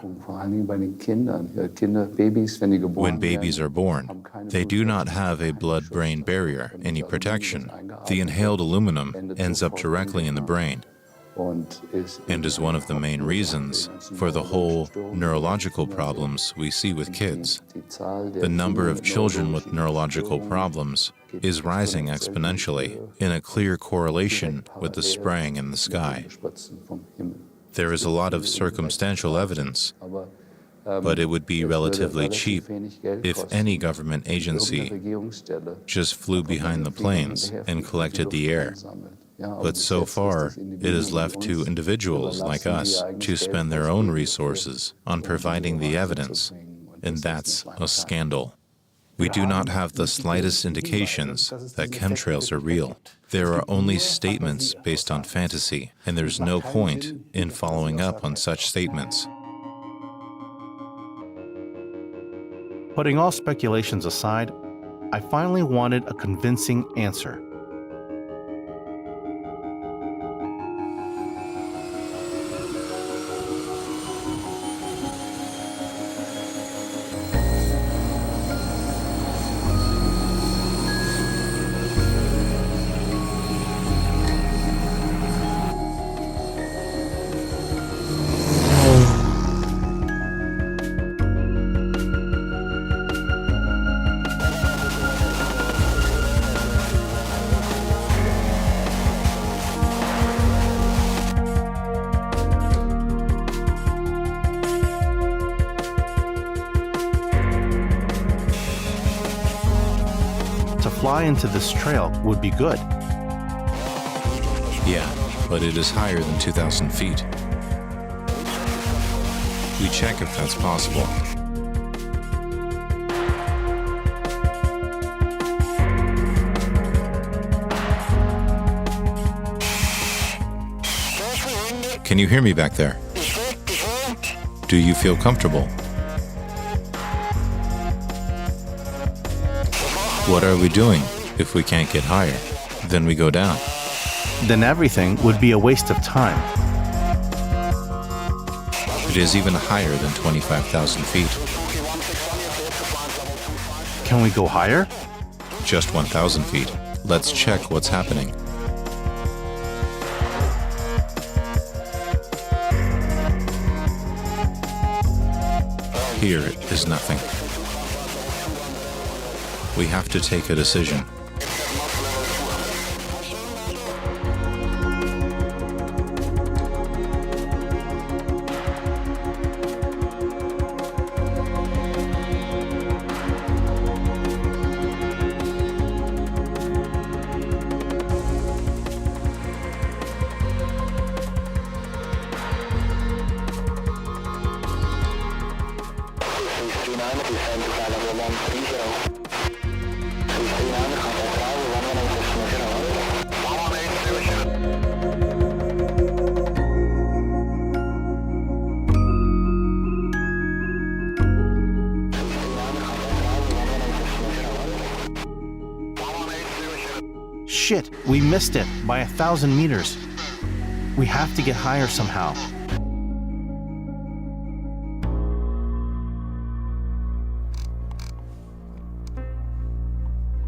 When babies are born, they do not have a blood-brain barrier, any protection. The inhaled aluminum ends up directly in the brain and is one of the main reasons for the whole neurological problems we see with kids. The number of children with neurological problems is rising exponentially in a clear correlation with the spraying in the sky. There is a lot of circumstantial evidence, but it would be relatively cheap if any government agency just flew behind the planes and collected the air. But so far, it is left to individuals like us to spend their own resources on providing the evidence, and that's a scandal. We do not have the slightest indications that chemtrails are real. There are only statements based on fantasy, and there's no point in following up on such statements. Putting all speculations aside, I finally wanted a convincing answer. Fly into this trail would be good. Yeah, but it is higher than 2,000 feet. We check if that's possible. Can you hear me back there? Do you feel comfortable? What are we doing if we can't get higher? Then we go down. Then everything would be a waste of time. It is even higher than 25,000 feet. Can we go higher? Just 1,000 feet. Let's check what's happening. Here is nothing. We have to take a decision. Shit, we missed it by 1,000 meters. We have to get higher somehow.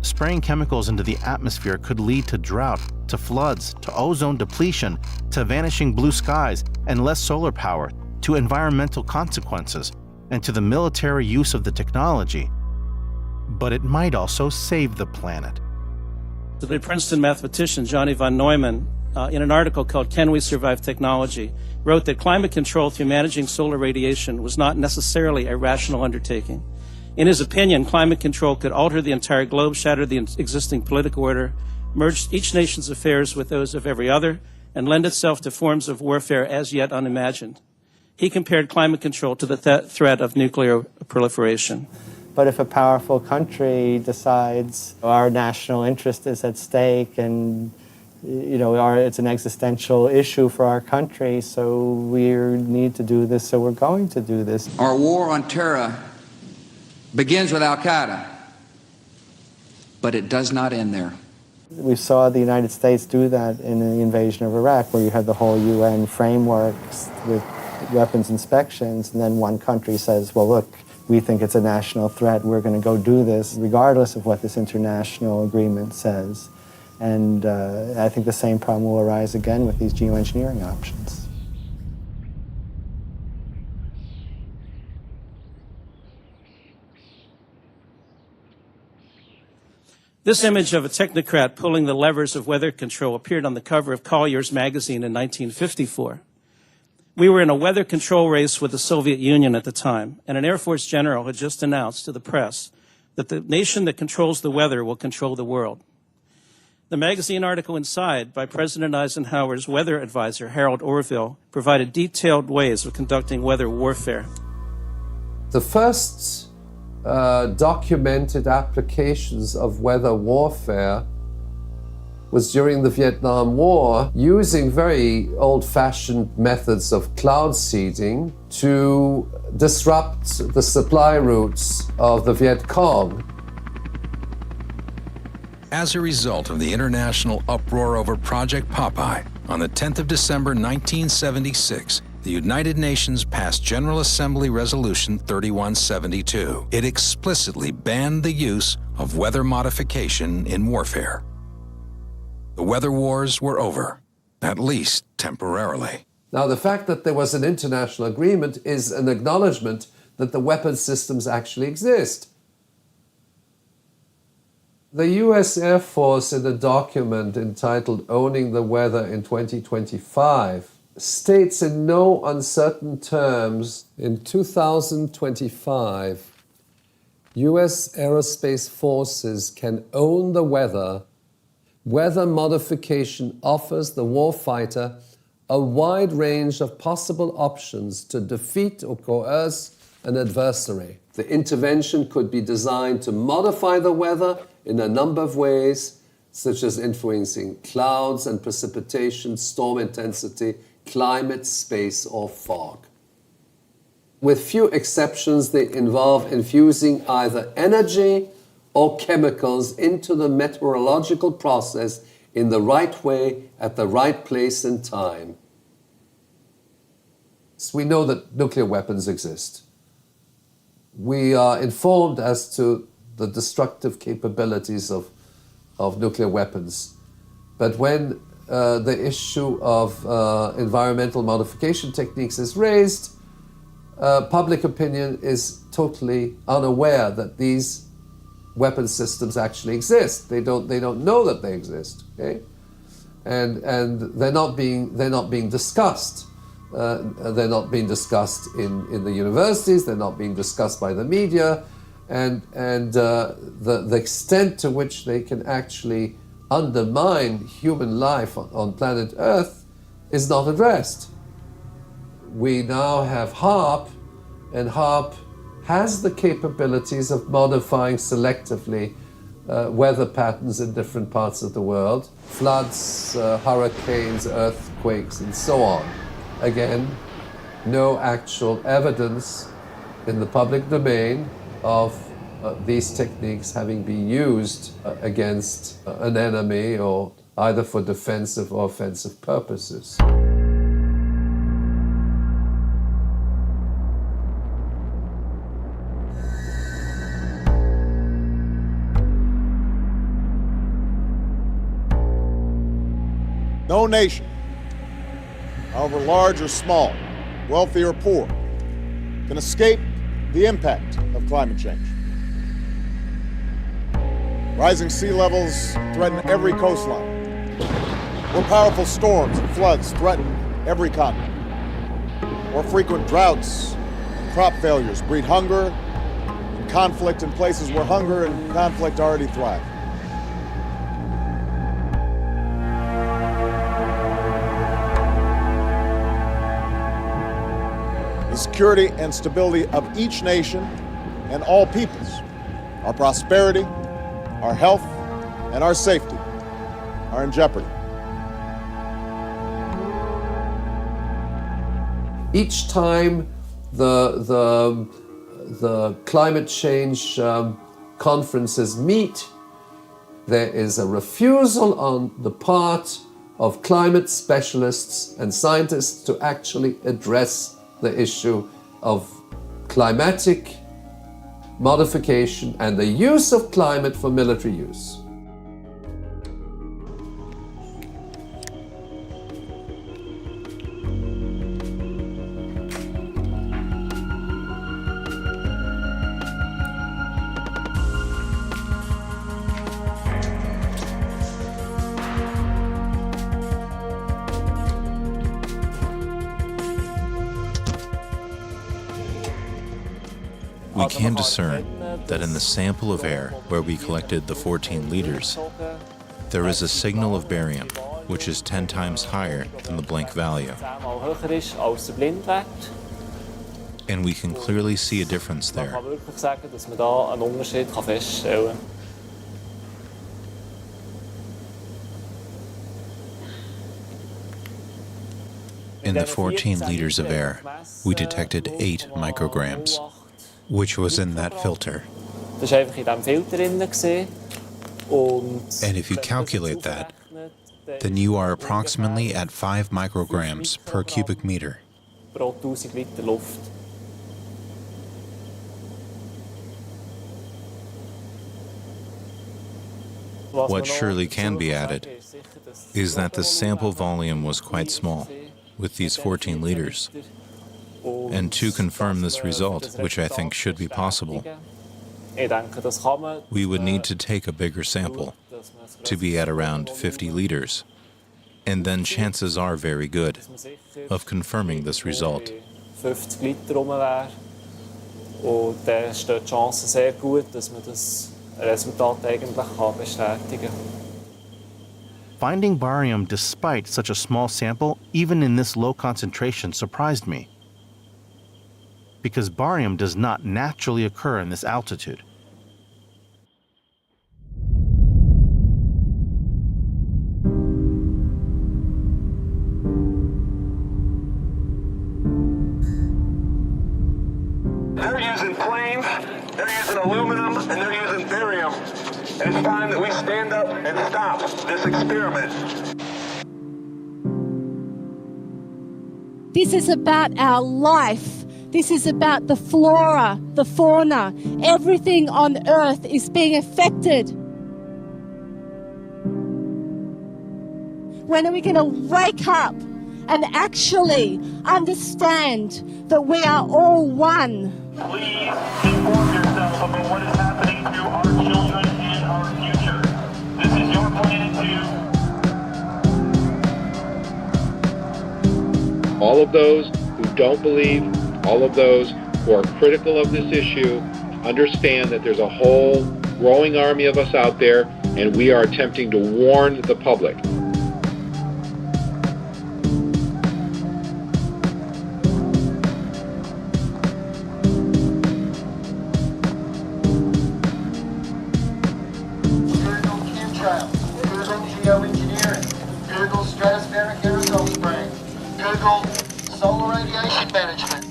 Spraying chemicals into the atmosphere could lead to drought, to floods, to ozone depletion, to vanishing blue skies and less solar power, to environmental consequences, and to the military use of the technology. But it might also save the planet. The Princeton mathematician Johnny von Neumann, in an article called Can We Survive Technology, wrote that climate control through managing solar radiation was not necessarily a rational undertaking. In his opinion, climate control could alter the entire globe, shatter the existing political order, merge each nation's affairs with those of every other, and lend itself to forms of warfare as yet unimagined. He compared climate control to the threat of nuclear proliferation. But if a powerful country decides our national interest is at stake and it's an existential issue for our country, so we need to do this, so we're going to do this. Our war on terror begins with Al-Qaeda, but it does not end there. We saw the United States do that in the invasion of Iraq, where you had the whole UN framework with weapons inspections, and then one country says, well, look, we think it's a national threat, we're going to go do this, regardless of what this international agreement says. And I think the same problem will arise again with these geoengineering options. This image of a technocrat pulling the levers of weather control appeared on the cover of Collier's magazine in 1954. We were in a weather control race with the Soviet Union at the time, and an Air Force general had just announced to the press that the nation that controls the weather will control the world. The magazine article inside by President Eisenhower's weather advisor, Harold Orville, provided detailed ways of conducting weather warfare. The first documented applications of weather warfare was during the Vietnam War, using very old-fashioned methods of cloud seeding to disrupt the supply routes of the Viet Cong. As a result of the international uproar over Project Popeye, on the 10th of December 1976, the United Nations passed General Assembly Resolution 3172. It explicitly banned the use of weather modification in warfare. The weather wars were over, at least temporarily. Now, the fact that there was an international agreement is an acknowledgement that the weapon systems actually exist. The US Air Force, in a document entitled Owning the Weather in 2025, states in no uncertain terms, in 2025, US aerospace forces can own the weather. Weather modification offers the warfighter a wide range of possible options to defeat or coerce an adversary. The intervention could be designed to modify the weather in a number of ways, such as influencing clouds and precipitation, storm intensity, climate, space, or fog. With few exceptions, they involve infusing either energy or chemicals into the meteorological process in the right way, at the right place and time. So we know that nuclear weapons exist. We are informed as to the destructive capabilities of nuclear weapons. But when the issue of environmental modification techniques is raised, public opinion is totally unaware that these weapon systems actually exist. They don't know that they exist. Okay, and they're not being discussed. They're not being discussed in the universities. They're not being discussed by the media, and the extent to which they can actually undermine human life on planet Earth is not addressed. We now have HAARP, and HAARP has the capabilities of modifying selectively weather patterns in different parts of the world, floods, hurricanes, earthquakes, and so on. Again, no actual evidence in the public domain of these techniques having been used against an enemy or either for defensive or offensive purposes. No nation, however large or small, wealthy or poor, can escape the impact of climate change. Rising sea levels threaten every coastline. More powerful storms and floods threaten every continent. More frequent droughts and crop failures breed hunger and conflict in places where hunger and conflict already thrive. The security and stability of each nation and all peoples, our prosperity, our health, and our safety are in jeopardy. Each time the climate change conferences meet, there is a refusal on the part of climate specialists and scientists to actually address the issue of climatic modification and the use of climate for military use. We can discern that in the sample of air where we collected the 14 liters, there is a signal of barium, which is 10 times higher than the blank value. And we can clearly see a difference there. In the 14 liters of air, we detected 8 micrograms, which was in that filter. And if you calculate that, then you are approximately at 5 micrograms per cubic meter. What surely can be added is that the sample volume was quite small, with these 14 liters. And to confirm this result, which I think should be possible, we would need to take a bigger sample, to be at around 50 liters, and then chances are very good of confirming this result. Finding barium despite such a small sample, even in this low concentration, surprised me. Because barium does not naturally occur in this altitude. They're using planes, they're using aluminum, and they're using barium. And it's time that we stand up and stop this experiment. This is about our life. This is about the flora, the fauna. Everything on Earth is being affected. When are we going to wake up and actually understand that we are all one? Please inform yourself about what is happening to our children and our future. This is your planet too. All of those who don't believe, all of those who are critical of this issue, understand that there's a whole growing army of us out there, and we are attempting to warn the public. critical solar radiation management.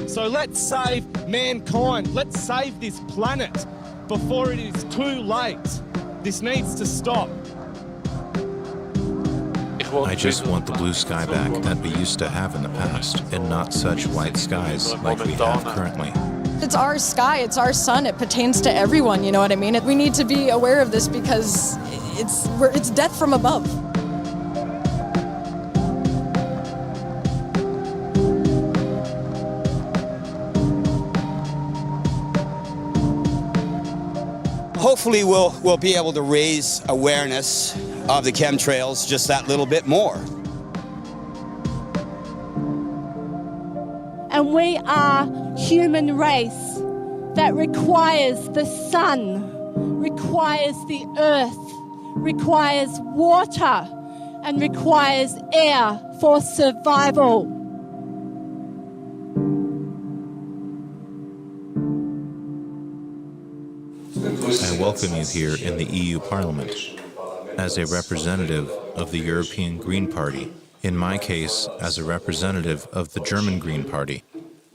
So let's save mankind. Let's save this planet before it is too late. This needs to stop. I just want the blue sky back that we used to have in the past, and not such white skies like we have currently. It's our sky, it's our sun, it pertains to everyone, you know what I mean? We need to be aware of this because it's death from above. Hopefully we'll be able to raise awareness of the chemtrails just that little bit more. And we are human race that requires the sun, requires the earth, requires water, and requires air for survival. I welcome you here in the EU Parliament as a representative of the European Green Party, in my case as a representative of the German Green Party.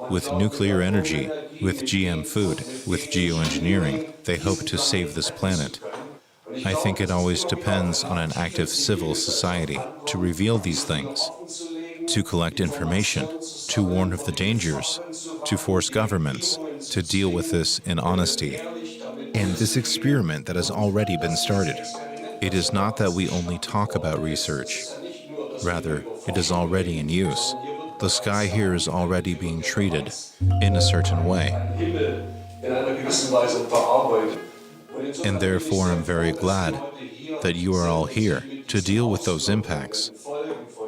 With nuclear energy, with GM food, with geoengineering, they hope to save this planet. I think it always depends on an active civil society to reveal these things, to collect information, to warn of the dangers, to force governments to deal with this in honesty. And this experiment that has already been started, it is not that we only talk about research. Rather, it is already in use. The sky here is already being treated in a certain way. And therefore I'm very glad that you are all here to deal with those impacts,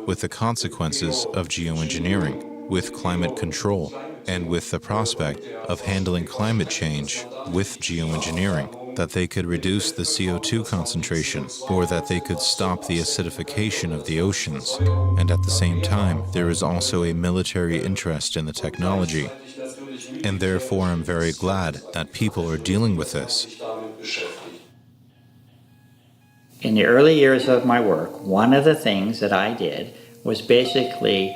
with the consequences of geoengineering, with climate control, and with the prospect of handling climate change with geoengineering, that they could reduce the CO2 concentration, or that they could stop the acidification of the oceans. And at the same time, there is also a military interest in the technology. And therefore I'm very glad that people are dealing with this. In the early years of my work, one of the things that I did was basically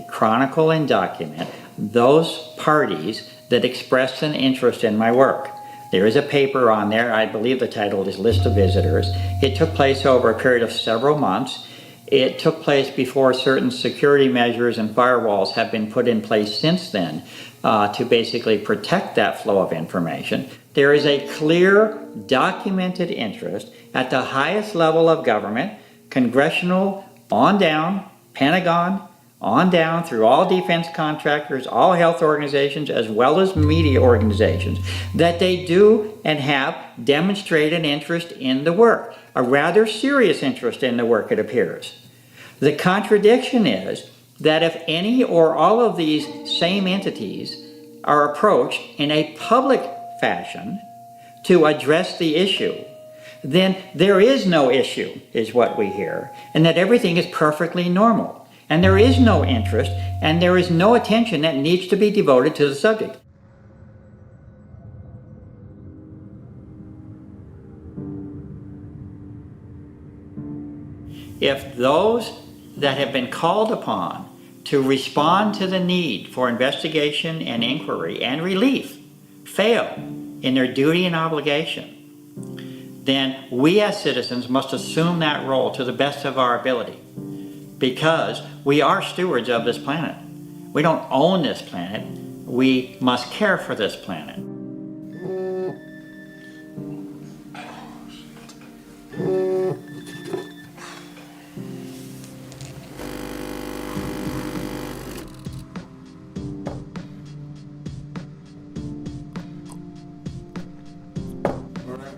chronicle and document those parties that expressed an interest in my work. There is a paper on there, I believe the title is List of Visitors. It took place over a period of several months. It took place before certain security measures and firewalls have been put in place since then to basically protect that flow of information. There is a clear, documented interest at the highest level of government, congressional, on down, Pentagon, on down through all defense contractors, all health organizations, as well as media organizations, that they do and have demonstrated interest in the work, a rather serious interest in the work, it appears. The contradiction is that if any or all of these same entities are approached in a public fashion to address the issue, then there is no issue, is what we hear, and that everything is perfectly normal. And there is no interest, and there is no attention that needs to be devoted to the subject. If those that have been called upon to respond to the need for investigation and inquiry and relief fail in their duty and obligation, then we as citizens must assume that role to the best of our ability, because we are stewards of this planet. We don't own this planet. We must care for this planet.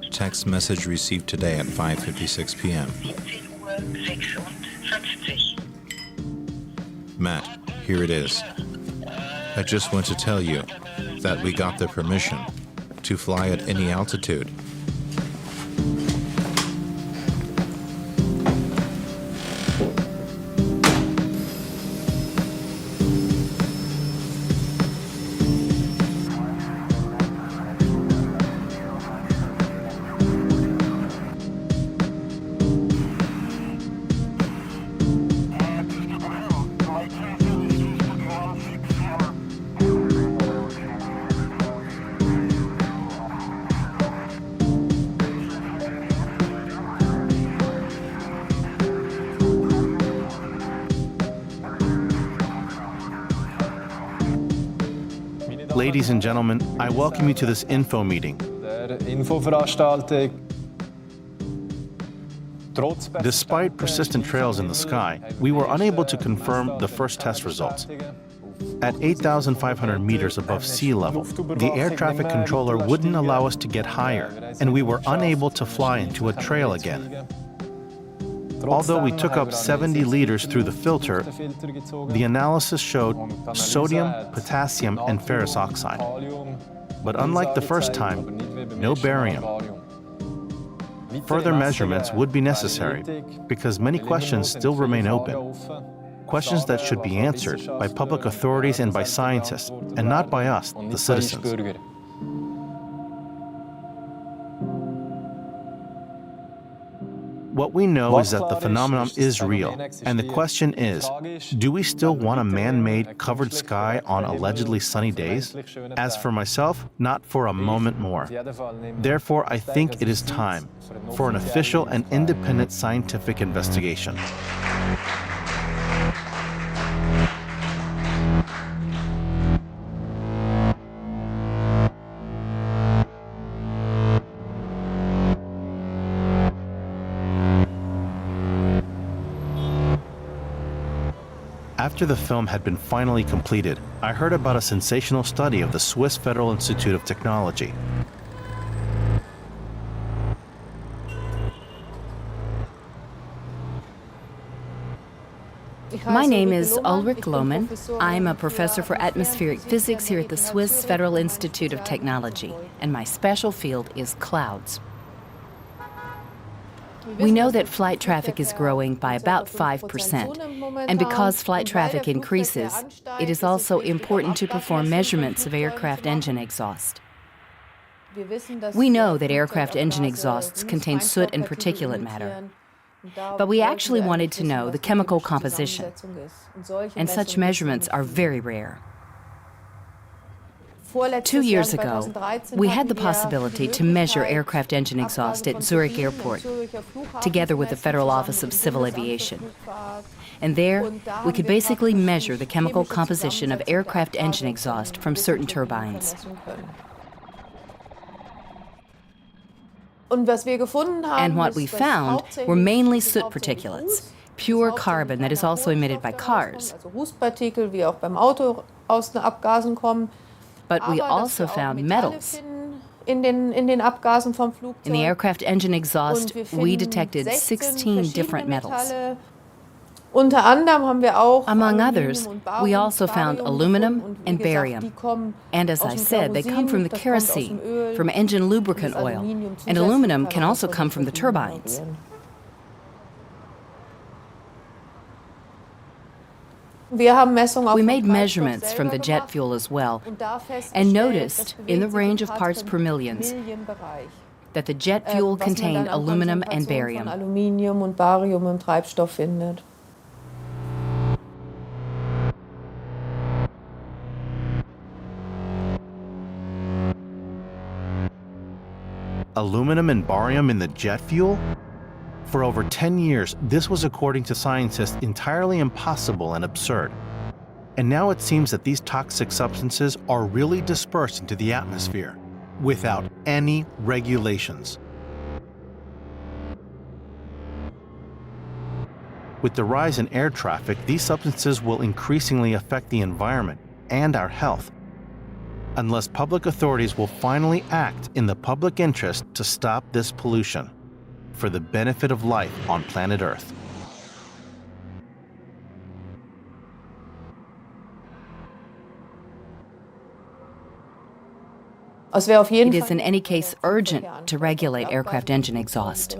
Text message received today at 5:56 p.m. Matt, here it is. I just want to tell you that we got the permission to fly at any altitude. Ladies and gentlemen, I welcome you to this info meeting. Despite persistent trails in the sky, we were unable to confirm the first test results. At 8,500 meters above sea level, the air traffic controller wouldn't allow us to get higher, and we were unable to fly into a trail again. Although we took up 70 liters through the filter, the analysis showed sodium, potassium, and ferrous oxide. But unlike the first time, no barium. Further measurements would be necessary because many questions still remain open. Questions that should be answered by public authorities and by scientists, and not by us, the citizens. What we know is that the phenomenon is real, and the question is, do we still want a man-made covered sky on allegedly sunny days? As for myself, not for a moment more. Therefore, I think it is time for an official and independent scientific investigation. After the film had been finally completed, I heard about a sensational study of the Swiss Federal Institute of Technology. My name is Ulrich Lohmann. I'm a professor for atmospheric physics here at the Swiss Federal Institute of Technology, and my special field is clouds. We know that flight traffic is growing by about 5%, and because flight traffic increases, it is also important to perform measurements of aircraft engine exhaust. We know that aircraft engine exhausts contain soot and particulate matter, but we actually wanted to know the chemical composition, and such measurements are very rare. 2 years ago, we had the possibility to measure aircraft engine exhaust at Zurich Airport, together with the Federal Office of Civil Aviation. And there, we could basically measure the chemical composition of aircraft engine exhaust from certain turbines. And what we found were mainly soot particulates, pure carbon that is also emitted by cars. But we also found metals. In the aircraft engine exhaust, we detected 16 different metals. Among others, we also found aluminum and barium. And as I said, they come from the kerosene, from engine lubricant oil, and aluminum can also come from the turbines. We made measurements from the jet fuel as well, and noticed, in the range of parts per millions, that the jet fuel contained aluminum and barium. Aluminum and barium in the jet fuel? For over 10 years, this was, according to scientists, entirely impossible and absurd. And now it seems that these toxic substances are really dispersed into the atmosphere without any regulations. With the rise in air traffic, these substances will increasingly affect the environment and our health, unless public authorities will finally act in the public interest to stop this pollution for the benefit of life on planet Earth. It is in any case urgent to regulate aircraft engine exhaust.